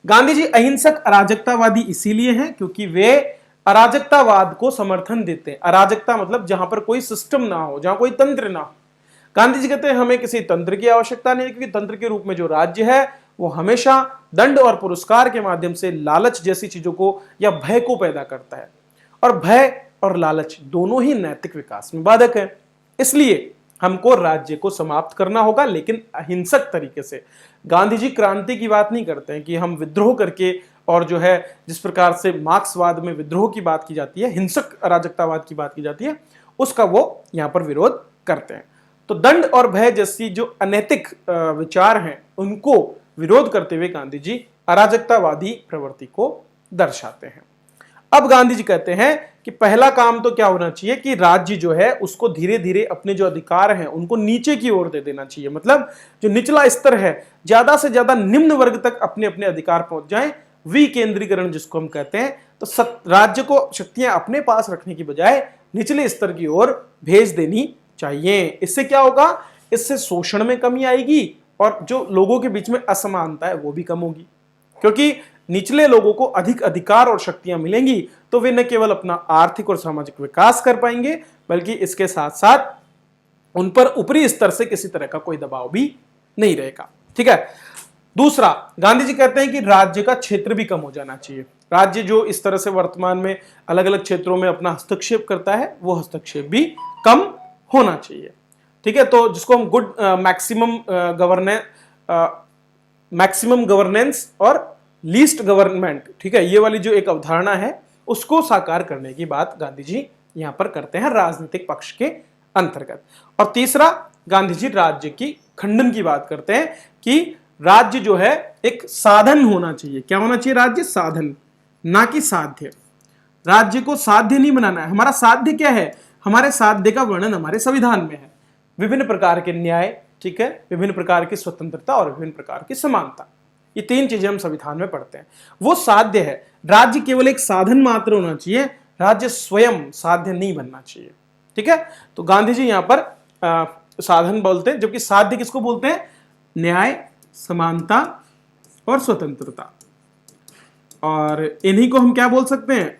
गांधी जी अहिंसक अराजकतावादी इसीलिए हैं क्योंकि वे अराजकतावाद को समर्थन देते हैं। अराजकता मतलब जहां पर कोई सिस्टम ना हो, जहां कोई तंत्र ना हो। गांधी जी कहते हैं हमें किसी तंत्र की आवश्यकता नहीं, क्योंकि तंत्र के रूप में जो राज्य है वो हमेशा दंड और पुरस्कार के माध्यम से लालच जैसी चीजों को या भय को पैदा करता है, और भय और लालच दोनों ही नैतिक विकास में बाधक है। इसलिए हमको राज्य को समाप्त करना होगा, लेकिन अहिंसक तरीके से। गांधी जी क्रांति की बात नहीं करते हैं कि हम विद्रोह करके, और जो है जिस प्रकार से मार्क्सवाद में विद्रोह की बात की जाती है, हिंसक अराजकतावाद की बात की जाती है, उसका वो यहां पर विरोध करते हैं। तो दंड और भय जैसी जो अनैतिक विचार हैं उनको विरोध करते हुए गांधी जी अराजकतावादी प्रवृत्ति को दर्शाते हैं। अब गांधी जी कहते हैं कि पहला काम तो क्या होना चाहिए कि राज्य जो है उसको धीरे धीरे अपने जो अधिकार हैं उनको नीचे की ओर दे देना चाहिए। मतलब जो निचला स्तर है ज्यादा से ज्यादा निम्न वर्ग तक अपने अपने अधिकार पहुंच जाएं, विकेंद्रीकरण जिसको हम कहते हैं। तो राज्य को शक्तियां अपने पास रखने की बजाय निचले स्तर की ओर भेज देनी चाहिए। इससे क्या होगा, इससे शोषण में कमी आएगी और जो लोगों के बीच में असमानता है वो भी कम होगी, क्योंकि निचले लोगों को अधिक अधिकार और शक्तियां मिलेंगी तो वे न केवल अपना आर्थिक और सामाजिक विकास कर पाएंगे बल्कि इसके साथ साथ उन पर ऊपरी स्तर से किसी तरह का कोई दबाव भी नहीं रहेगा। ठीक है। दूसरा, गांधी जी कहते हैं कि राज्य का क्षेत्र भी कम हो जाना चाहिए। राज्य जो इस तरह से वर्तमान में अलग अलग क्षेत्रों में अपना हस्तक्षेप करता है वो हस्तक्षेप भी कम होना चाहिए। ठीक है। तो जिसको हम गुड मैक्सिमम गवर्नेंस और लीस्ट गवर्नमेंट, ठीक है, ये वाली जो एक अवधारणा है उसको साकार करने की बात गांधी जी यहां पर करते हैं राजनीतिक पक्ष के अंतर्गत। और तीसरा, गांधी जी राज्य की खंडन की बात करते हैं कि राज्य जो है एक साधन होना चाहिए। क्या होना चाहिए? राज्य साधन, ना कि साध्य। राज्य को साध्य नहीं बनाना है। हमारा साध्य क्या है? हमारे साध्य का वर्णन हमारे संविधान में है। विभिन्न प्रकार के न्याय, ठीक है, विभिन्न प्रकार की स्वतंत्रता और विभिन्न प्रकार की समानता, ये तीन चीजें हम संविधान में पढ़ते हैं। वो साध्य है। राज्य केवल एक साधन मात्र होना चाहिए, राज्य स्वयं साध्य नहीं बनना चाहिए। ठीक है। तो गांधी जी यहां पर साधन बोलते हैं, जबकि साध्य किसको बोलते हैं? न्याय, समानता और स्वतंत्रता। और इन्हीं को हम क्या बोल सकते हैं?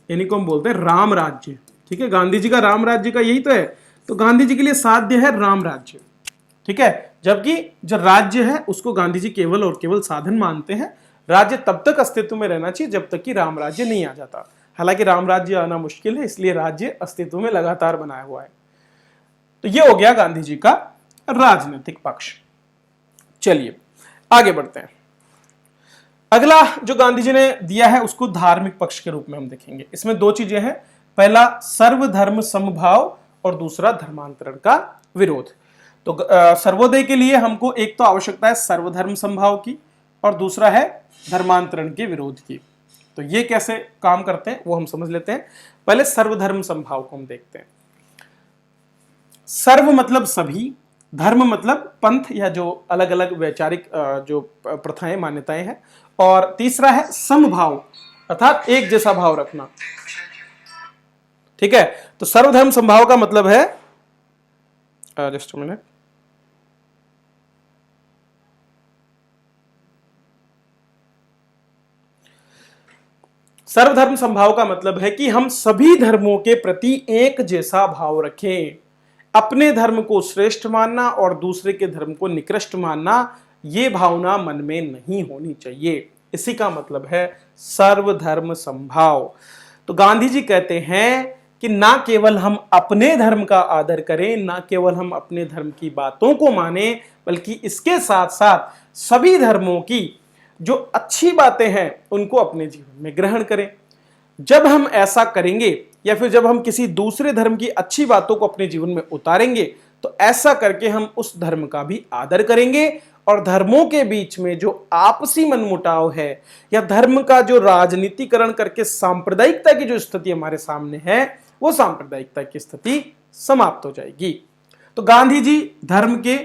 इन्हीं को हम बोलते हैं राम राज्य। ठीक है। गांधी जी का राम राज्य का यही तो है। तो गांधी जी के लिए साध्य है राम राज्य। ठीक है। जबकि जो राज्य है उसको गांधी जी केवल और केवल साधन मानते हैं। राज्य तब तक अस्तित्व में रहना चाहिए जब तक कि राम राज्य नहीं आ जाता। हालांकि राम राज्य आना मुश्किल है, इसलिए राज्य अस्तित्व में लगातार बनाया हुआ है। तो ये हो गया गांधी जी का राजनीतिक पक्ष। चलिए आगे बढ़ते हैं। अगला जो गांधी जी ने दिया है उसको धार्मिक पक्ष के रूप में हम देखेंगे। इसमें दो चीजें हैं, पहला सर्वधर्म समभाव और दूसरा धर्मांतरण का विरोध। तो सर्वोदय के लिए हमको एक तो आवश्यकता है सर्वधर्म समभाव की और दूसरा है धर्मांतरण के विरोध की। तो ये कैसे काम करते हैं वो हम समझ लेते हैं। पहले सर्वधर्म समभाव को हम देखते हैं। सर्व मतलब सभी, धर्म मतलब पंथ या जो अलग अलग वैचारिक जो प्रथाएं मान्यताएं हैं, और तीसरा है समभाव अर्थात एक जैसा भाव रखना। ठीक है। तो सर्वधर्म समभाव का मतलब है, जस्ट अ मिनट, सर्वधर्म समभाव का मतलब है कि हम सभी धर्मों के प्रति एक जैसा भाव रखें। अपने धर्म को श्रेष्ठ मानना और दूसरे के धर्म को निकृष्ट मानना, ये भावना मन में नहीं होनी चाहिए। इसी का मतलब है सर्वधर्म समभाव। तो गांधी जी कहते हैं कि ना केवल हम अपने धर्म का आदर करें, ना केवल हम अपने धर्म की बातों को मानें, बल्कि इसके साथ साथ सभी धर्मों की जो अच्छी बातें हैं उनको अपने जीवन में ग्रहण करें। जब हम ऐसा करेंगे या फिर जब हम किसी दूसरे धर्म की अच्छी बातों को अपने जीवन में उतारेंगे तो ऐसा करके हम उस धर्म का भी आदर करेंगे और धर्मों के बीच में जो आपसी मनमुटाव है या धर्म का जो राजनीतिकरण करके सांप्रदायिकता की जो स्थिति हमारे सामने है वो सांप्रदायिकता की स्थिति समाप्त हो जाएगी। तो गांधी जी धर्म के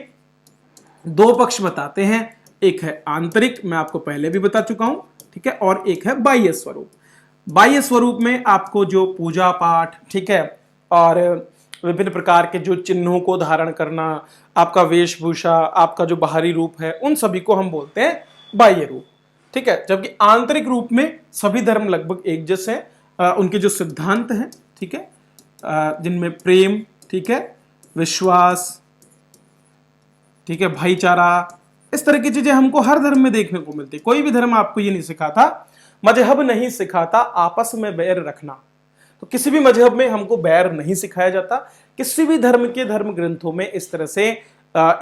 दो पक्ष बताते हैं, एक है आंतरिक, मैं आपको पहले भी बता चुका हूं, ठीक है, और एक है बाह्य स्वरूप। बाह्य स्वरूप में आपको जो पूजा पाठ, ठीक है, और विभिन्न प्रकार के जो चिन्हों को धारण करना, आपका वेशभूषा, आपका जो बाहरी रूप है, उन सभी को हम बोलते हैं बाह्य रूप। ठीक है। जबकि आंतरिक रूप में सभी धर्म लगभग एक जैसे हैं। उनके जो सिद्धांत हैं, ठीक है, जिनमें प्रेम, ठीक है, विश्वास, ठीक है, भाईचारा, इस तरह की चीजें हमको हर धर्म में देखने को मिलती है। कोई भी धर्म आपको ये नहीं सिखाता, मजहब नहीं सिखाता आपस में बैर रखना। तो किसी भी मजहब में हमको बैर नहीं सिखाया जाता। किसी भी धर्म के धर्म ग्रंथों में इस तरह से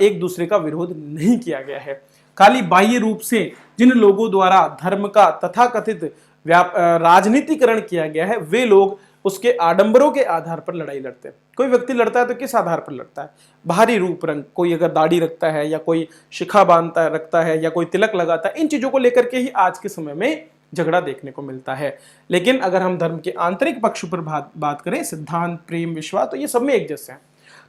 एक दूसरे का विरोध नहीं किया गया है। खाली बाह्य रूप से जिन लोगों द्वारा धर्म का तथाकथित राजनीतिकरण किया गया है वे लोग उसके आडंबरों के आधार पर लड़ाई लड़ते हैं। कोई व्यक्ति लड़ता है तो किस आधार पर लड़ता है? बाहरी रूप रंग, कोई अगर दाढ़ी रखता है या कोई शिखा बांधता रखता है या कोई तिलक लगाता है, इन चीजों को लेकर के ही आज के समय में झगड़ा देखने को मिलता है। लेकिन अगर हम धर्म के आंतरिक पक्ष पर बात करें, सिद्धांत, प्रेम, विश्वास, तो ये सब में एक जैसे हैं।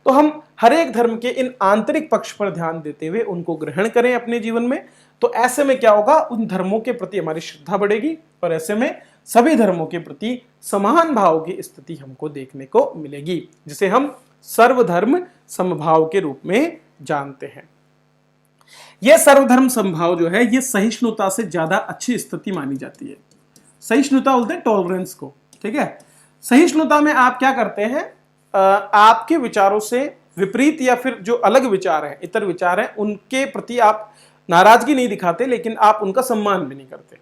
तो हम हर एक धर्म के इन आंतरिक पक्ष पर ध्यान देते हुए उनको ग्रहण करें अपने जीवन में, तो ऐसे में क्या होगा, उन धर्मों के प्रति हमारी श्रद्धा बढ़ेगी और ऐसे में सभी धर्मों के प्रति समान भाव की स्थिति हमको देखने को मिलेगी, जिसे हम सर्वधर्म समभाव के रूप में जानते हैं। यह सर्वधर्म समभाव जो है, यह सहिष्णुता से ज्यादा अच्छी स्थिति मानी जाती है। सहिष्णुता बोलते हैं टॉलरेंस को, ठीक है। सहिष्णुता में आप क्या करते हैं, आपके विचारों से विपरीत या फिर जो अलग विचार हैं, इतर विचार हैं, उनके प्रति आप नाराजगी नहीं दिखाते, लेकिन आप उनका सम्मान भी नहीं करते,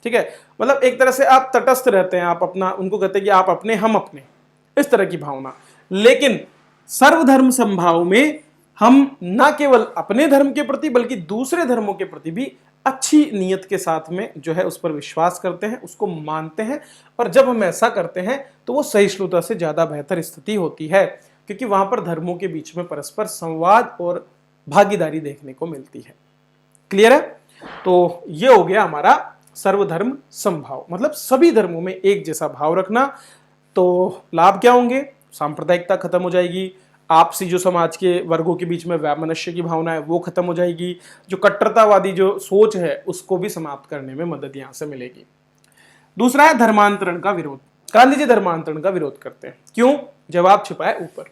ठीक है। मतलब एक तरह से आप तटस्थ रहते हैं, आप अपना, उनको कहते हैं कि आप अपने हम अपने, इस तरह की भावना। लेकिन सर्वधर्म समभाव में हम न केवल अपने धर्म के प्रति बल्कि दूसरे धर्मों के प्रति भी अच्छी नीयत के साथ में जो है उस पर विश्वास करते हैं, उसको मानते हैं। और जब हम ऐसा करते हैं तो वो सहिष्णुता से ज्यादा बेहतर स्थिति होती है, क्योंकि वहां पर धर्मों के बीच में परस्पर संवाद और भागीदारी देखने को मिलती है। क्लियर है? तो ये हो गया हमारा सर्वधर्म समभाव, मतलब सभी धर्मों में एक जैसा भाव रखना। तो लाभ क्या होंगे? सांप्रदायिकता खत्म हो जाएगी, आपसी जो समाज के वर्गों के बीच में वैमनस्य की भावना है वो खत्म हो जाएगी, जो कट्टरतावादी जो सोच है उसको भी समाप्त करने में मदद यहां से मिलेगी। दूसरा है धर्मांतरण का विरोध। गांधी जी धर्मांतरण का विरोध करते हैं। क्यों? जवाब छिपा है ऊपर।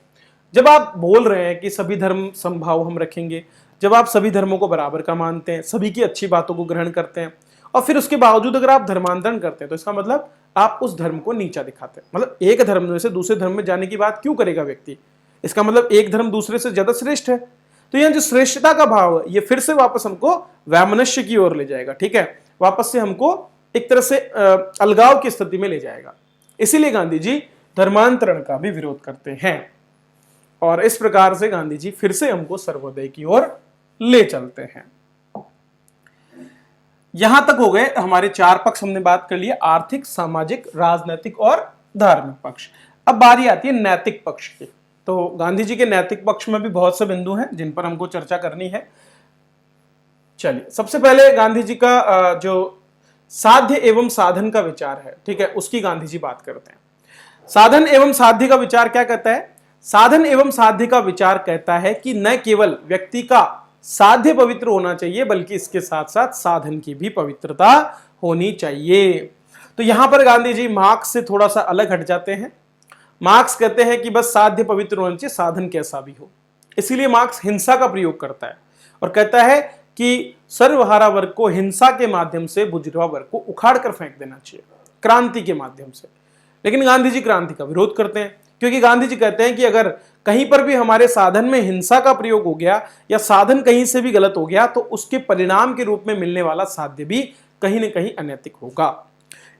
जब आप बोल रहे हैं कि सभी धर्म समभाव हम रखेंगे, जब आप सभी धर्मों को बराबर का मानते हैं, सभी की अच्छी बातों को ग्रहण करते हैं, और फिर उसके बावजूद अगर आप धर्मांतरण करते हैं, तो इसका मतलब आप उस धर्म को नीचा दिखाते हैं। मतलब एक धर्म में से दूसरे धर्म में जाने की बात क्यों करेगा व्यक्ति? इसका मतलब एक धर्म दूसरे से ज्यादा श्रेष्ठ है। तो यह जो श्रेष्ठता का भाव है, ये फिर से वापस हमको वैमनस्य की ओर ले जाएगा, ठीक है। वापस से हमको एक तरह से अलगाव की स्थिति में ले जाएगा। इसीलिए गांधी जी धर्मांतरण का भी विरोध करते हैं, और इस प्रकार से गांधी जी फिर से हमको सर्वोदय की ओर ले चलते हैं। यहां तक हो गए हमारे चार पक्ष, हमने बात कर लिया, आर्थिक, सामाजिक, राजनीतिक और धार्मिक पक्ष। अब बारी आती है नैतिक पक्ष की। तो गांधी जी के नैतिक पक्ष में भी बहुत से बिंदु हैं जिन पर हमको चर्चा करनी है। चलिए, सबसे पहले गांधी जी का जो साध्य एवं साधन का विचार है, ठीक है, उसकी गांधी जी बात करते हैं। साधन एवं साध्य का विचार क्या कहता है? साधन एवं साध्य का विचार कहता है कि न केवल व्यक्ति का साध्य पवित्र होना चाहिए, बल्कि इसके साथ साथ साधन की भी पवित्रता होनी चाहिए। तो यहां पर गांधी जी मार्क्स से थोड़ा सा अलग हट जाते हैं। मार्क्स कहते हैं कि बस साध्य पवित्र होना चाहिए, साधन कैसा भी हो। इसीलिए मार्क्स हिंसा का प्रयोग करता है और कहता है कि सर्वहारा वर्ग को हिंसा के माध्यम से बुजुर्गा वर्ग को उखाड़ कर फेंक देना चाहिए, क्रांति के माध्यम से। लेकिन गांधी जी क्रांति का विरोध करते हैं, क्योंकि गांधी जी कहते हैं कि अगर कहीं पर भी हमारे साधन में हिंसा का प्रयोग हो गया या साधन कहीं से भी गलत हो गया, तो उसके परिणाम के रूप में मिलने वाला साध्य भी कहीं ना कहीं अनैतिक होगा।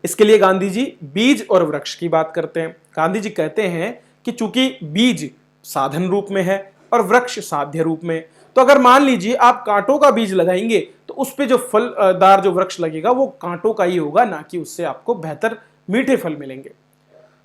इसके लिए गांधी जी बीज और वृक्ष की बात करते हैं। गांधी जी कहते हैं कि चूंकि बीज साधन रूप में है और वृक्ष साध्य रूप में, तो अगर मान लीजिए आप कांटों का बीज लगाएंगे तो उस पे जो फलदार जो वृक्ष लगेगा वो कांटों का ही होगा, ना कि उससे आपको बेहतर मीठे फल मिलेंगे।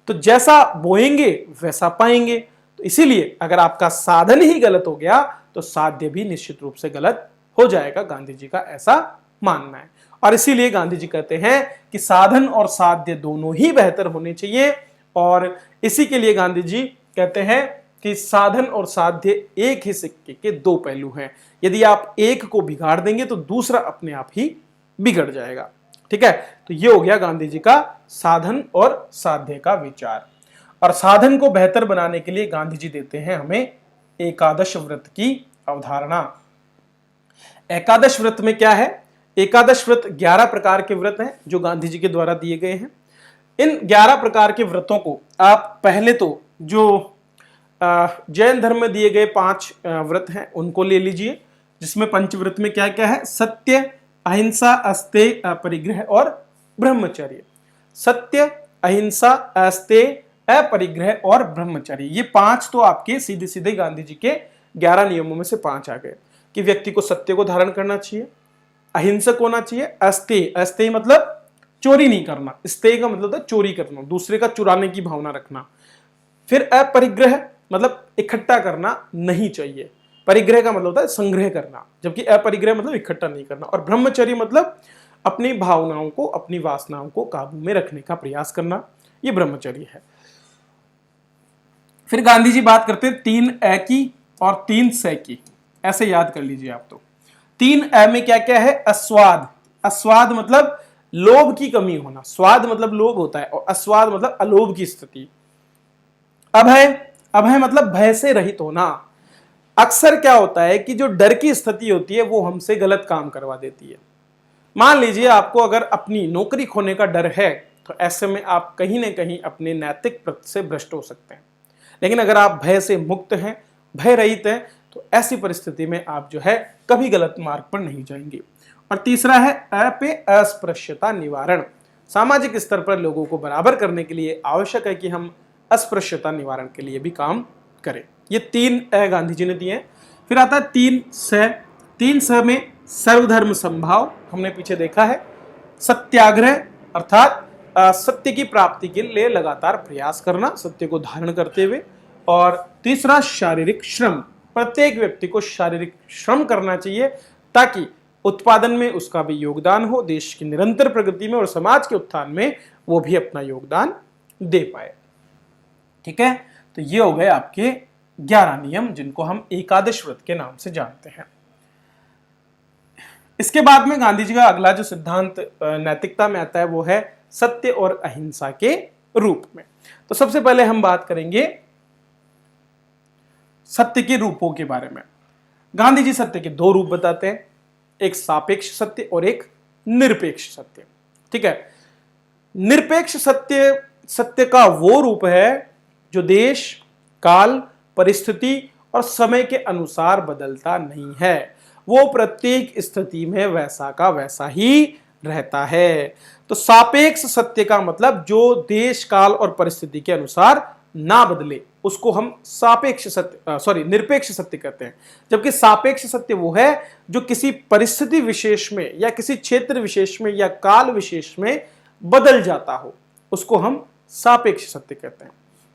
तो जैसा बोएंगे वैसा पाएंगे। तो इसीलिए अगर आपका साधन ही गलत हो गया तो साध्य भी निश्चित रूप से गलत हो जाएगा। गांधी जी का ऐसा मानना है, और इसीलिए गांधी जी कहते हैं कि साधन और साध्य दोनों ही बेहतर होने चाहिए। और इसी के लिए गांधी जी कहते हैं कि साधन और साध्य एक ही सिक्के के दो पहलू हैं। यदि आप एक को बिगाड़ देंगे तो दूसरा अपने आप ही बिगड़ जाएगा, ठीक है। तो ये हो गया गांधी जी का साधन और साध्य का विचार। और साधन को बेहतर बनाने के लिए गांधी जी देते हैं हमें एकादश व्रत की अवधारणा। एकादश व्रत में क्या है? एकादश व्रत 11 प्रकार के व्रत हैं जो गांधी जी के द्वारा दिए गए हैं। इन 11 प्रकार के व्रतों को आप पहले तो जो जैन धर्म में दिए गए 5 व्रत हैं उनको ले लीजिए, जिसमें पंचव्रत में क्या क्या है? सत्य, अहिंसा, अस्तेय, अपरिग्रह और ब्रह्मचर्य। सत्य, अहिंसा, अस्तेय, अपरिग्रह और ब्रह्मचर्य, ये 5 तो आपके सीधे सीधे गांधी जी के 11 नियमों में से 5 आ गए कि व्यक्ति को सत्य को धारण करना चाहिए, अहिंसक होना चाहिए, अस्तेय, अस्तेय मतलब चोरी नहीं करना, स्तेय का मतलब है चोरी करना, दूसरे का चुराने की भावना रखना। फिर अपरिग्रह मतलब इकट्ठा करना नहीं चाहिए, परिग्रह का मतलब होता है संग्रह करना, जबकि अपरिग्रह मतलब इकट्ठा नहीं करना। और ब्रह्मचर्य मतलब अपनी भावनाओं को, अपनी वासनाओं को काबू में रखने का प्रयास करना, ये ब्रह्मचर्य है। फिर गांधी जी बात करते हैं 3 अ की और 3 स की। ऐसे याद कर लीजिए आप। तो 3 अ में क्या क्या है? अस्वाद। अस्वाद मतलब लोभ की कमी होना, स्वाद मतलब लोभ होता है, और अस्वाद मतलब अलोभ की स्थिति। अभय, अभय मतलब भय से रहित होना। अक्सर क्या होता है कि जो डर की स्थिति होती है वो हमसे गलत काम करवा देती है। मान लीजिए आपको अगर अपनी नौकरी खोने का डर है, तो ऐसे में आप कहीं ना कहीं अपने नैतिक प्रति से भ्रष्ट हो सकते हैं। लेकिन अगर आप भय से मुक्त हैं, भय रहित हैं, तो ऐसी परिस्थिति में आप जो है कभी गलत मार्ग पर नहीं जाएंगे। और तीसरा है अ पे अस्पृश्यता निवारण। सामाजिक स्तर पर लोगों को बराबर करने के लिए आवश्यक है कि हम अस्पृश्यता निवारण के लिए भी काम करें। ये 3 अ गांधी जी ने दिए हैं। फिर आता है 3 स। 3 स में सर्वधर्म संभाव, हमने पीछे देखा है। सत्याग्रह अर्थात सत्य की प्राप्ति के लिए लगातार प्रयास करना, सत्य को धारण करते हुए। और तीसरा शारीरिक श्रम, प्रत्येक व्यक्ति को शारीरिक श्रम करना चाहिए ताकि उत्पादन में उसका भी योगदान हो, देश की निरंतर प्रगति में और समाज के उत्थान में वो भी अपना योगदान दे पाए। ठीक है, तो ये हो गए आपके 11 नियम जिनको हम एकादश व्रत के नाम से जानते हैं। इसके बाद में गांधी जी का अगला जो सिद्धांत नैतिकता में आता है वो है सत्य और अहिंसा के रूप में। तो सबसे पहले हम बात करेंगे सत्य के रूपों के बारे में। गांधी जी सत्य के 2 रूप बताते हैं, एक सापेक्ष सत्य और एक निरपेक्ष सत्य। ठीक है, निरपेक्ष सत्य सत्य का वो रूप है जो देश, काल, परिस्थिति और समय के अनुसार बदलता नहीं है। वो प्रत्येक स्थिति में वैसा का वैसा ही रहता है। तो सापेक्ष सत्य का मतलब जो देश, काल और परिस्थिति के अनुसार ना बदले, उसको हम सापेक्ष सत्य निरपेक्ष सत्य कहते हैं। जबकि सापेक्ष सत्य वो है जो किसी परिस्थिति विशेष में या किसी क्षेत्र विशेष में या काल विशेष में बदल जाता हो, उसको हम सापेक्ष सत्य कहते हैं।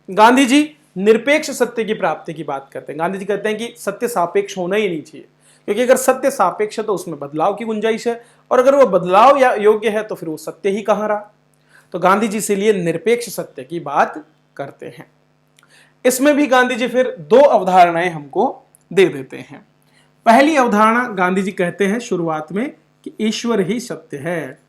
गांधी जी निरपेक्ष सत्य की प्राप्ति की बात करते हैं। गांधी जी कहते हैं कि सत्य सापेक्ष होना ही नहीं चाहिए, क्योंकि अगर सत्य सापेक्ष है तो उसमें बदलाव की गुंजाइश है, और अगर वो बदलाव या योग्य है तो फिर वो सत्य ही कहां रहा। तो गांधी जी इसीलिए निरपेक्ष सत्य की बात करते हैं। इसमें भी गांधी जी फिर 2 अवधारणाएं हमको दे देते हैं। पहली अवधारणा गांधी जी कहते हैं शुरुआत में कि ईश्वर ही सत्य है।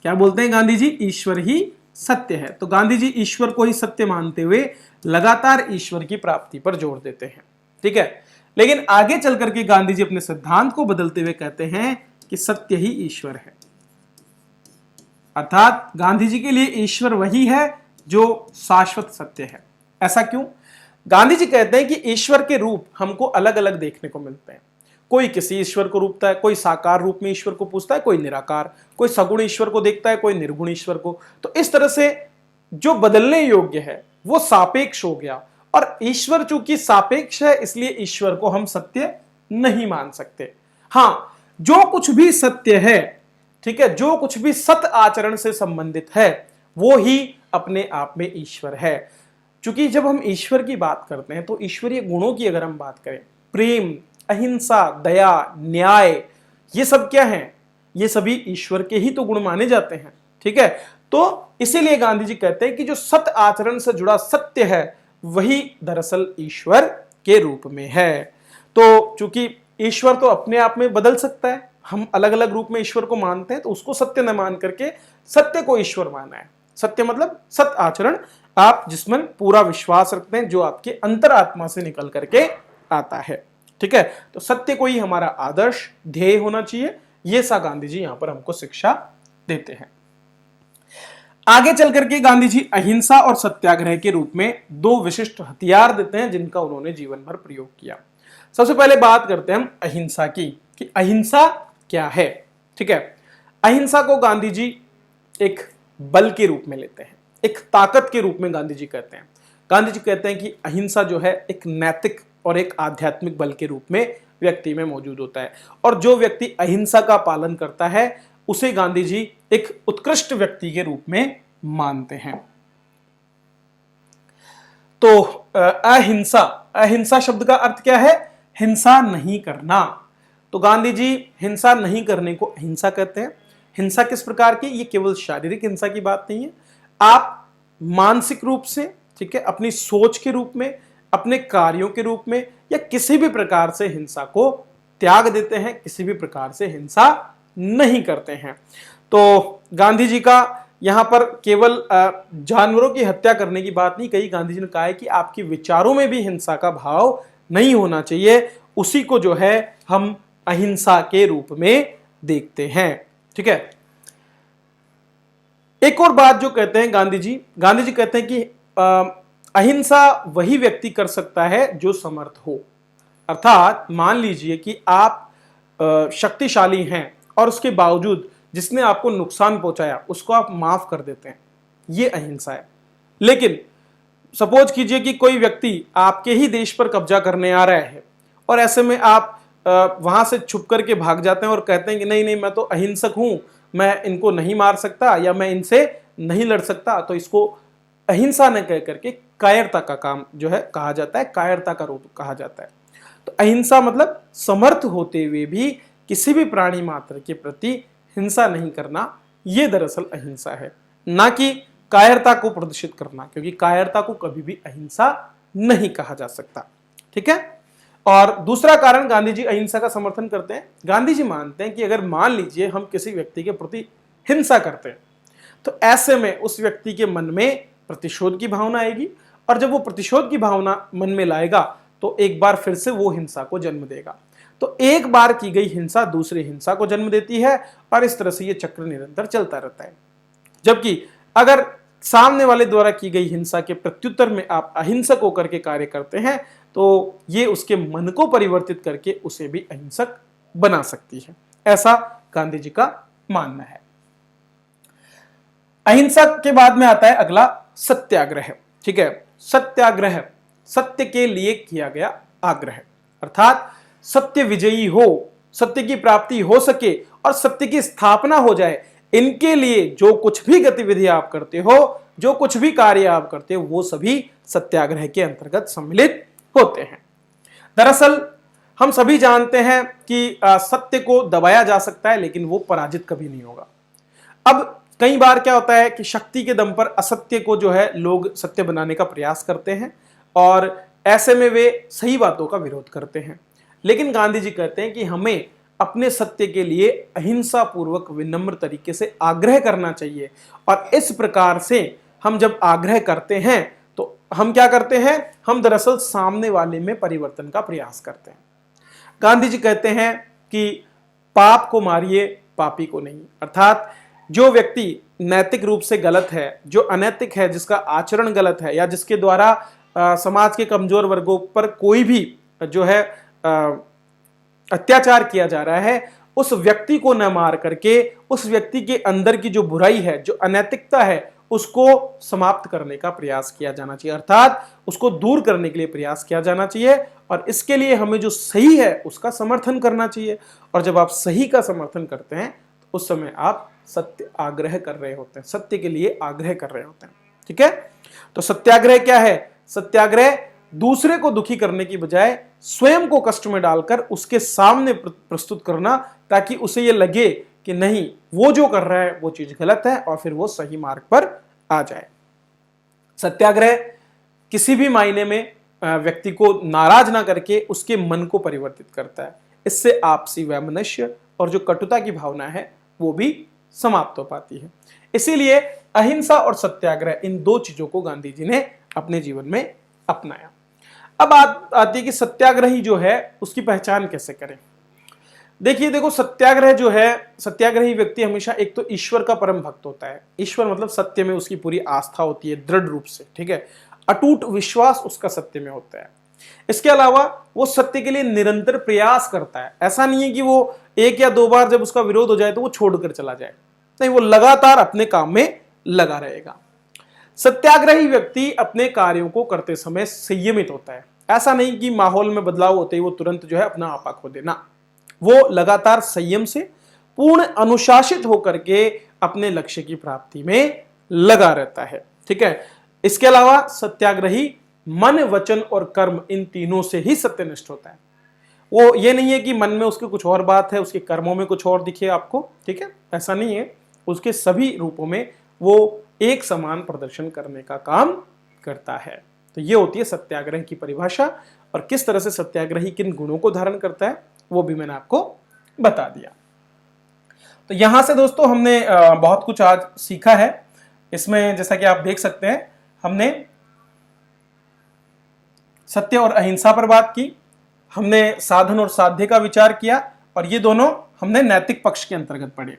क्या बोलते हैं गांधी जी? ईश्वर ही सत्य है। तो गांधी जी ईश्वर को ही सत्य मानते हुए लगातार ईश्वर की प्राप्ति पर जोर देते हैं। ठीक है, लेकिन आगे चल करके गांधी जी अपने सिद्धांत को बदलते हुए कहते हैं कि सत्य ही ईश्वर है। अर्थात गांधी जी के लिए ईश्वर वही है जो शाश्वत सत्य है। ऐसा क्यों? गांधी जी कहते हैं कि ईश्वर के रूप हमको अलग अलग देखने को मिलते हैं। कोई किसी ईश्वर को रूपता है, कोई साकार रूप में ईश्वर को पूछता है, कोई निराकार, कोई सगुण ईश्वर को देखता है, कोई निर्गुण ईश्वर को। तो इस तरह से जो बदलने योग्य है वो सापेक्ष हो गया, और ईश्वर चूंकि सापेक्ष है इसलिए ईश्वर को हम सत्य नहीं मान सकते। हां, जो कुछ भी सत्य है, ठीक है, जो कुछ भी सत आचरण से संबंधित है वो ही अपने आप में ईश्वर है। चूंकि जब हम ईश्वर की बात करते हैं तो ईश्वरीय गुणों की अगर हम बात करें, प्रेम, अहिंसा, दया, न्याय, ये सब क्या है? ये सभी ईश्वर के ही तो गुण माने जाते हैं। ठीक है, तो इसीलिए गांधी जी कहते हैं कि जो सत आचरण से जुड़ा सत्य है वही दरअसल ईश्वर के रूप में है। तो चूंकि ईश्वर तो अपने आप में बदल सकता है, हम अलग अलग रूप में ईश्वर को मानते हैं, तो उसको सत्य न मान करके सत्य को ईश्वर माना है। सत्य मतलब सत आचरण, आप जिसमें पूरा विश्वास रखते हैं, जो आपके अंतरात्मा से निकल करके आता है। ठीक है, तो सत्य को ही हमारा आदर्श ध्येय होना चाहिए। ये सा गांधी जी यहां पर हमको शिक्षा देते हैं। आगे चल करके गांधी जी अहिंसा और सत्याग्रह के रूप में 2 विशिष्ट हथियार देते हैं जिनका उन्होंने जीवन भर प्रयोग किया। सबसे पहले बात करते हैं हम अहिंसा की, कि अहिंसा क्या है। ठीक है, अहिंसा को गांधी जी एक बल के रूप में लेते हैं, एक ताकत के रूप में गांधी जी कहते हैं। गांधी जी कहते हैं कि अहिंसा जो है एक नैतिक और एक आध्यात्मिक बल के रूप में व्यक्ति में मौजूद होता है, और जो व्यक्ति अहिंसा का पालन करता है उसे गांधी जी एक उत्कृष्ट व्यक्ति के रूप में मानते हैं। तो अहिंसा, अहिंसा शब्द का अर्थ क्या है? हिंसा नहीं करना। तो गांधी जी हिंसा नहीं करने को अहिंसा कहते हैं। हिंसा किस प्रकार की, ये केवल शारीरिक हिंसा की बात नहीं है, आप मानसिक रूप से, ठीक है, अपनी सोच के रूप में, अपने कार्यों के रूप में या किसी भी प्रकार से हिंसा को त्याग देते हैं, किसी भी प्रकार से हिंसा नहीं करते हैं। तो गांधी जी का यहां पर केवल जानवरों की हत्या करने की बात नहीं कही, गांधी जी ने कहा है कि आपके विचारों में भी हिंसा का भाव नहीं होना चाहिए, उसी को जो है हम अहिंसा के रूप में देखते हैं। ठीक है, एक और बात जो कहते हैं गांधी जी कहते हैं कि अहिंसा वही व्यक्ति कर सकता है जो समर्थ हो। अर्थात मान लीजिए कि आप शक्तिशाली हैं और उसके बावजूद जिसने आपको नुकसान पहुंचाया उसको आप माफ कर देते हैं, ये अहिंसा है। लेकिन सपोज कीजिए कि कोई व्यक्ति आपके ही देश पर कब्जा करने आ रहा है और ऐसे में आप वहां से छुप करके भाग जाते हैं और कहते हैं कि नहीं नहीं मैं तो अहिंसक हूं, मैं इनको नहीं मार सकता या मैं इनसे नहीं लड़ सकता, तो इसको अहिंसा न कह करके कायरता का काम जो है कहा जाता है, कायरता का रूप कहा जाता है। तो अहिंसा मतलब समर्थ होते हुए भी किसी भी प्राणी मात्र के प्रति हिंसा नहीं करना, यह दरअसल अहिंसा है, ना कि कायरता को प्रदर्शित करना, क्योंकि कायरता को कभी भी अहिंसा नहीं कहा जा सकता। ठीक है, और दूसरा कारण गांधी जी अहिंसा का समर्थन करते हैं, गांधी जी मानते हैं कि अगर मान लीजिए हम किसी व्यक्ति के प्रति हिंसा करते हैं तो ऐसे में उस व्यक्ति के मन में प्रतिशोध की भावना आएगी, और जब वो प्रतिशोध की भावना मन में लाएगा तो एक बार फिर से वो हिंसा को जन्म देगा। तो एक बार की गई हिंसा दूसरी हिंसा को जन्म देती है और इस तरह से ये चक्र निरंतर चलता रहता है। जबकि अगर सामने वाले द्वारा की गई हिंसा के प्रत्युत्तर में आप अहिंसक होकर के कार्य करते हैं तो ये उसके मन को परिवर्तित करके उसे भी अहिंसक बना सकती है, ऐसा गांधी जी का मानना है। अहिंसा के बाद में आता है अगला सत्याग्रह। ठीक है, सत्याग्रह सत्य के लिए किया गया आग्रह, अर्थात सत्य विजयी हो, सत्य की प्राप्ति हो सके और सत्य की स्थापना हो जाए, इनके लिए जो कुछ भी गतिविधि आप करते हो, जो कुछ भी कार्य आप करते हो, वो सभी सत्याग्रह के अंतर्गत सम्मिलित होते हैं। दरअसल हम सभी जानते हैं कि सत्य को दबाया जा सकता है लेकिन वो पराजित कभी नहीं होगा। अब कई बार क्या होता है कि शक्ति के दम पर असत्य को जो है लोग सत्य बनाने का प्रयास करते हैं और ऐसे में वे सही बातों का विरोध करते हैं, लेकिन गांधी जी कहते हैं कि हमें अपने सत्य के लिए अहिंसा पूर्वक विनम्र तरीके से आग्रह करना चाहिए, और इस प्रकार से हम जब आग्रह करते हैं तो हम क्या करते हैं, हम दरअसल सामने वाले में परिवर्तन का प्रयास करते हैं। गांधी जी कहते हैं कि पाप को मारिए पापी को नहीं, अर्थात जो व्यक्ति नैतिक रूप से गलत है, जो अनैतिक है, जिसका आचरण गलत है या जिसके द्वारा समाज के कमजोर वर्गों पर कोई भी जो है अत्याचार किया जा रहा है, उस व्यक्ति को न मार करके उस व्यक्ति के अंदर की जो बुराई है, जो अनैतिकता है, उसको समाप्त करने का प्रयास किया जाना चाहिए, अर्थात उसको दूर करने के लिए प्रयास किया जाना चाहिए। और इसके लिए हमें जो सही है उसका समर्थन करना चाहिए, और जब आप सही का समर्थन करते हैं तो उस समय आप सत्य आग्रह कर रहे होते हैं, सत्य के लिए आग्रह कर रहे होते हैं। ठीक है, तो सत्याग्रह क्या है? सत्याग्रह दूसरे को दुखी करने की बजाय स्वयं को कष्ट में डालकर उसके सामने प्रस्तुत करना, ताकि उसे यह लगे कि नहीं, वो जो कर रहा है वो चीज गलत है और फिर वो सही मार्ग पर आ जाए। सत्याग्रह किसी भी मायने में व्यक्ति को नाराज ना करके उसके मन को परिवर्तित करता है, इससे आपसी वैमनस्य और जो कटुता की भावना है वो भी समाप्त हो पाती है। इसीलिए अहिंसा और सत्याग्रह, इन दो चीजों को गांधी जी ने अपने जीवन में अपनाया। अब बात आती है कि सत्याग्रही जो है उसकी पहचान कैसे करें। देखो सत्याग्रह जो है, सत्याग्रही व्यक्ति हमेशा एक तो ईश्वर का परम भक्त होता है, ईश्वर मतलब सत्य में उसकी पूरी आस्था होती है दृढ़ रूप से, ठीक है, अटूट विश्वास उसका सत्य में होता है। इसके अलावा वो सत्य के लिए निरंतर प्रयास करता है, ऐसा नहीं है कि वो एक या दो बार जब उसका विरोध हो जाए तो वो छोड़कर चला जाए, नहीं, वो लगातार अपने काम में लगा रहेगा। सत्याग्रही व्यक्ति अपने कार्यों को करते समय संयमित होता है, ऐसा नहीं कि माहौल में बदलाव होते ही वो तुरंत जो है अपना आपा खो देना, वो लगातार संयम से पूर्ण अनुशासित होकर के अपने लक्ष्य की प्राप्ति में लगा रहता है। ठीक है, इसके अलावा सत्याग्रही मन, वचन और कर्म, इन तीनों से ही सत्यनिष्ठ होता है। वो ये नहीं है कि मन में उसके कुछ और बात है, उसके कर्मों में कुछ और दिखे आपको, ठीक है, ऐसा नहीं है। उसके सभी रूपों में वो एक समान प्रदर्शन करने का काम करता है। तो ये होती है सत्याग्रह की परिभाषा, और किस तरह से सत्याग्रही किन गुणों को धारण करता है वो भी मैंने आपको बता दिया। तो यहां से दोस्तों हमने बहुत कुछ आज सीखा है। इसमें जैसा कि आप देख सकते हैं, हमने सत्य और अहिंसा पर बात की, हमने साधन और साध्य का विचार किया, और ये दोनों हमने नैतिक पक्ष के अंतर्गत पढ़े।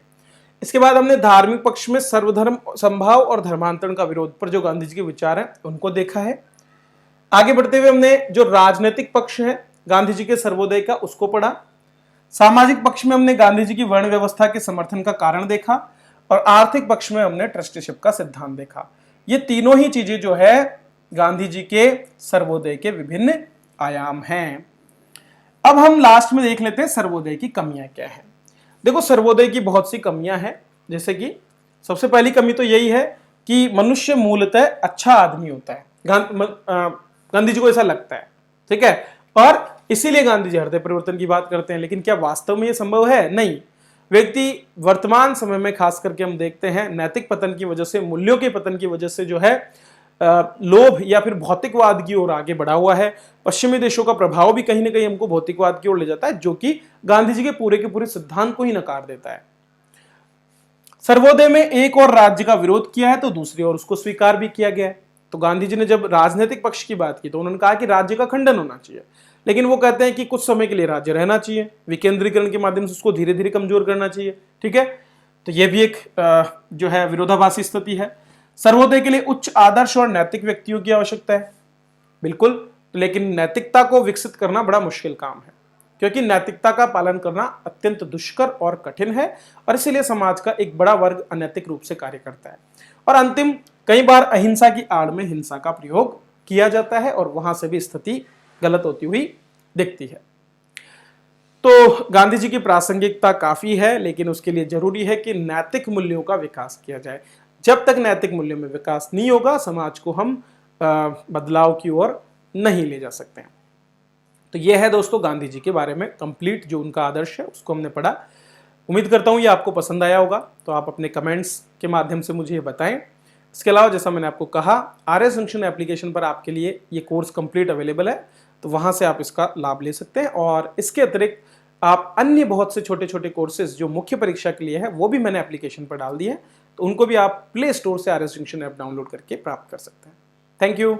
इसके बाद हमने धार्मिक पक्ष में सर्वधर्म संभाव और धर्मांतरण का विरोध पर जो गांधी जी के विचार हैं उनको देखा है। आगे बढ़ते हुए हमने जो राजनीतिक पक्ष है गांधी जी के सर्वोदय का उसको पढ़ा। सामाजिक पक्ष में हमने गांधी जी की वर्ण व्यवस्था के समर्थन का कारण देखा, और आर्थिक पक्ष में हमने ट्रस्टीशिप का सिद्धांत देखा। ये तीनों ही चीजें जो है गांधी जी के सर्वोदय के विभिन्न आयाम हैं। अब हम लास्ट में देख लेते हैं सर्वोदय की कमियां क्या है। देखो, सर्वोदय की बहुत सी कमियां हैं, जैसे कि सबसे पहली कमी तो यही है कि मनुष्य मूलतः अच्छा आदमी होता है। गांधी जी को ऐसा लगता है, ठीक है, और इसीलिए गांधी जी हृदय परिवर्तन की बात करते हैं। लेकिन क्या वास्तव में यह संभव है? नहीं। व्यक्ति वर्तमान समय में खास करके हम देखते हैं नैतिक पतन की वजह से, मूल्यों के पतन की वजह से जो है लोभ या फिर भौतिकवाद की ओर आगे बढ़ा हुआ है। पश्चिमी देशों का प्रभाव भी कहीं ना कहीं हमको भौतिकवाद की ओर ले जाता है, जो कि गांधी जी के पूरे सिद्धांत को ही नकार देता है। सर्वोदय में एक और राज्य का विरोध किया है तो दूसरी ओर उसको स्वीकार भी किया गया है। तो गांधी जी ने जब राजनीतिक पक्ष की बात की तो उन्होंने कहा कि राज्य का खंडन होना चाहिए, लेकिन वो कहते हैं कि कुछ समय के लिए राज्य रहना चाहिए, विकेंद्रीकरण के माध्यम से उसको धीरे धीरे कमजोर करना चाहिए, ठीक है। तो ये भी एक जो है विरोधाभासी स्थिति है। सर्वोदय के लिए उच्च आदर्श और नैतिक व्यक्तियों की आवश्यकता है, बिल्कुल, लेकिन नैतिकता को विकसित करना बड़ा मुश्किल काम है, क्योंकि नैतिकता का पालन करना अत्यंत दुष्कर और कठिन है, और इसीलिए समाज का एक बड़ा वर्ग अनैतिक रूप से कार्य करता है। और अंतिम, कई बार अहिंसा की आड़ में हिंसा का प्रयोग किया जाता है, और वहां से भी स्थिति गलत होती हुई दिखती है। तो गांधी जी की प्रासंगिकता काफी है, लेकिन उसके लिए जरूरी है कि नैतिक मूल्यों का विकास किया जाए। जब तक नैतिक मूल्यों में विकास नहीं होगा, समाज को हम बदलाव की ओर नहीं ले जा सकते हैं। तो यह है दोस्तों गांधी जी के बारे में कंप्लीट जो उनका आदर्श है उसको हमने पढ़ा। उम्मीद करता हूं ये आपको पसंद आया होगा, तो आप अपने कमेंट्स के माध्यम से मुझे ये बताएं। इसके अलावा जैसा मैंने आपको कहा, आरएस जंक्शन एप्लीकेशन पर आपके लिए ये कोर्स कंप्लीट अवेलेबल है, तो वहां से आप इसका लाभ ले सकते हैं। और इसके अतिरिक्त आप अन्य बहुत से छोटे छोटे कोर्सेज जो मुख्य परीक्षा के लिए है वो भी मैंने एप्लीकेशन पर डाल दिए हैं, तो उनको भी आप प्ले स्टोर से आरएस जंक्शन ऐप डाउनलोड करके प्राप्त कर सकते हैं। Thank you.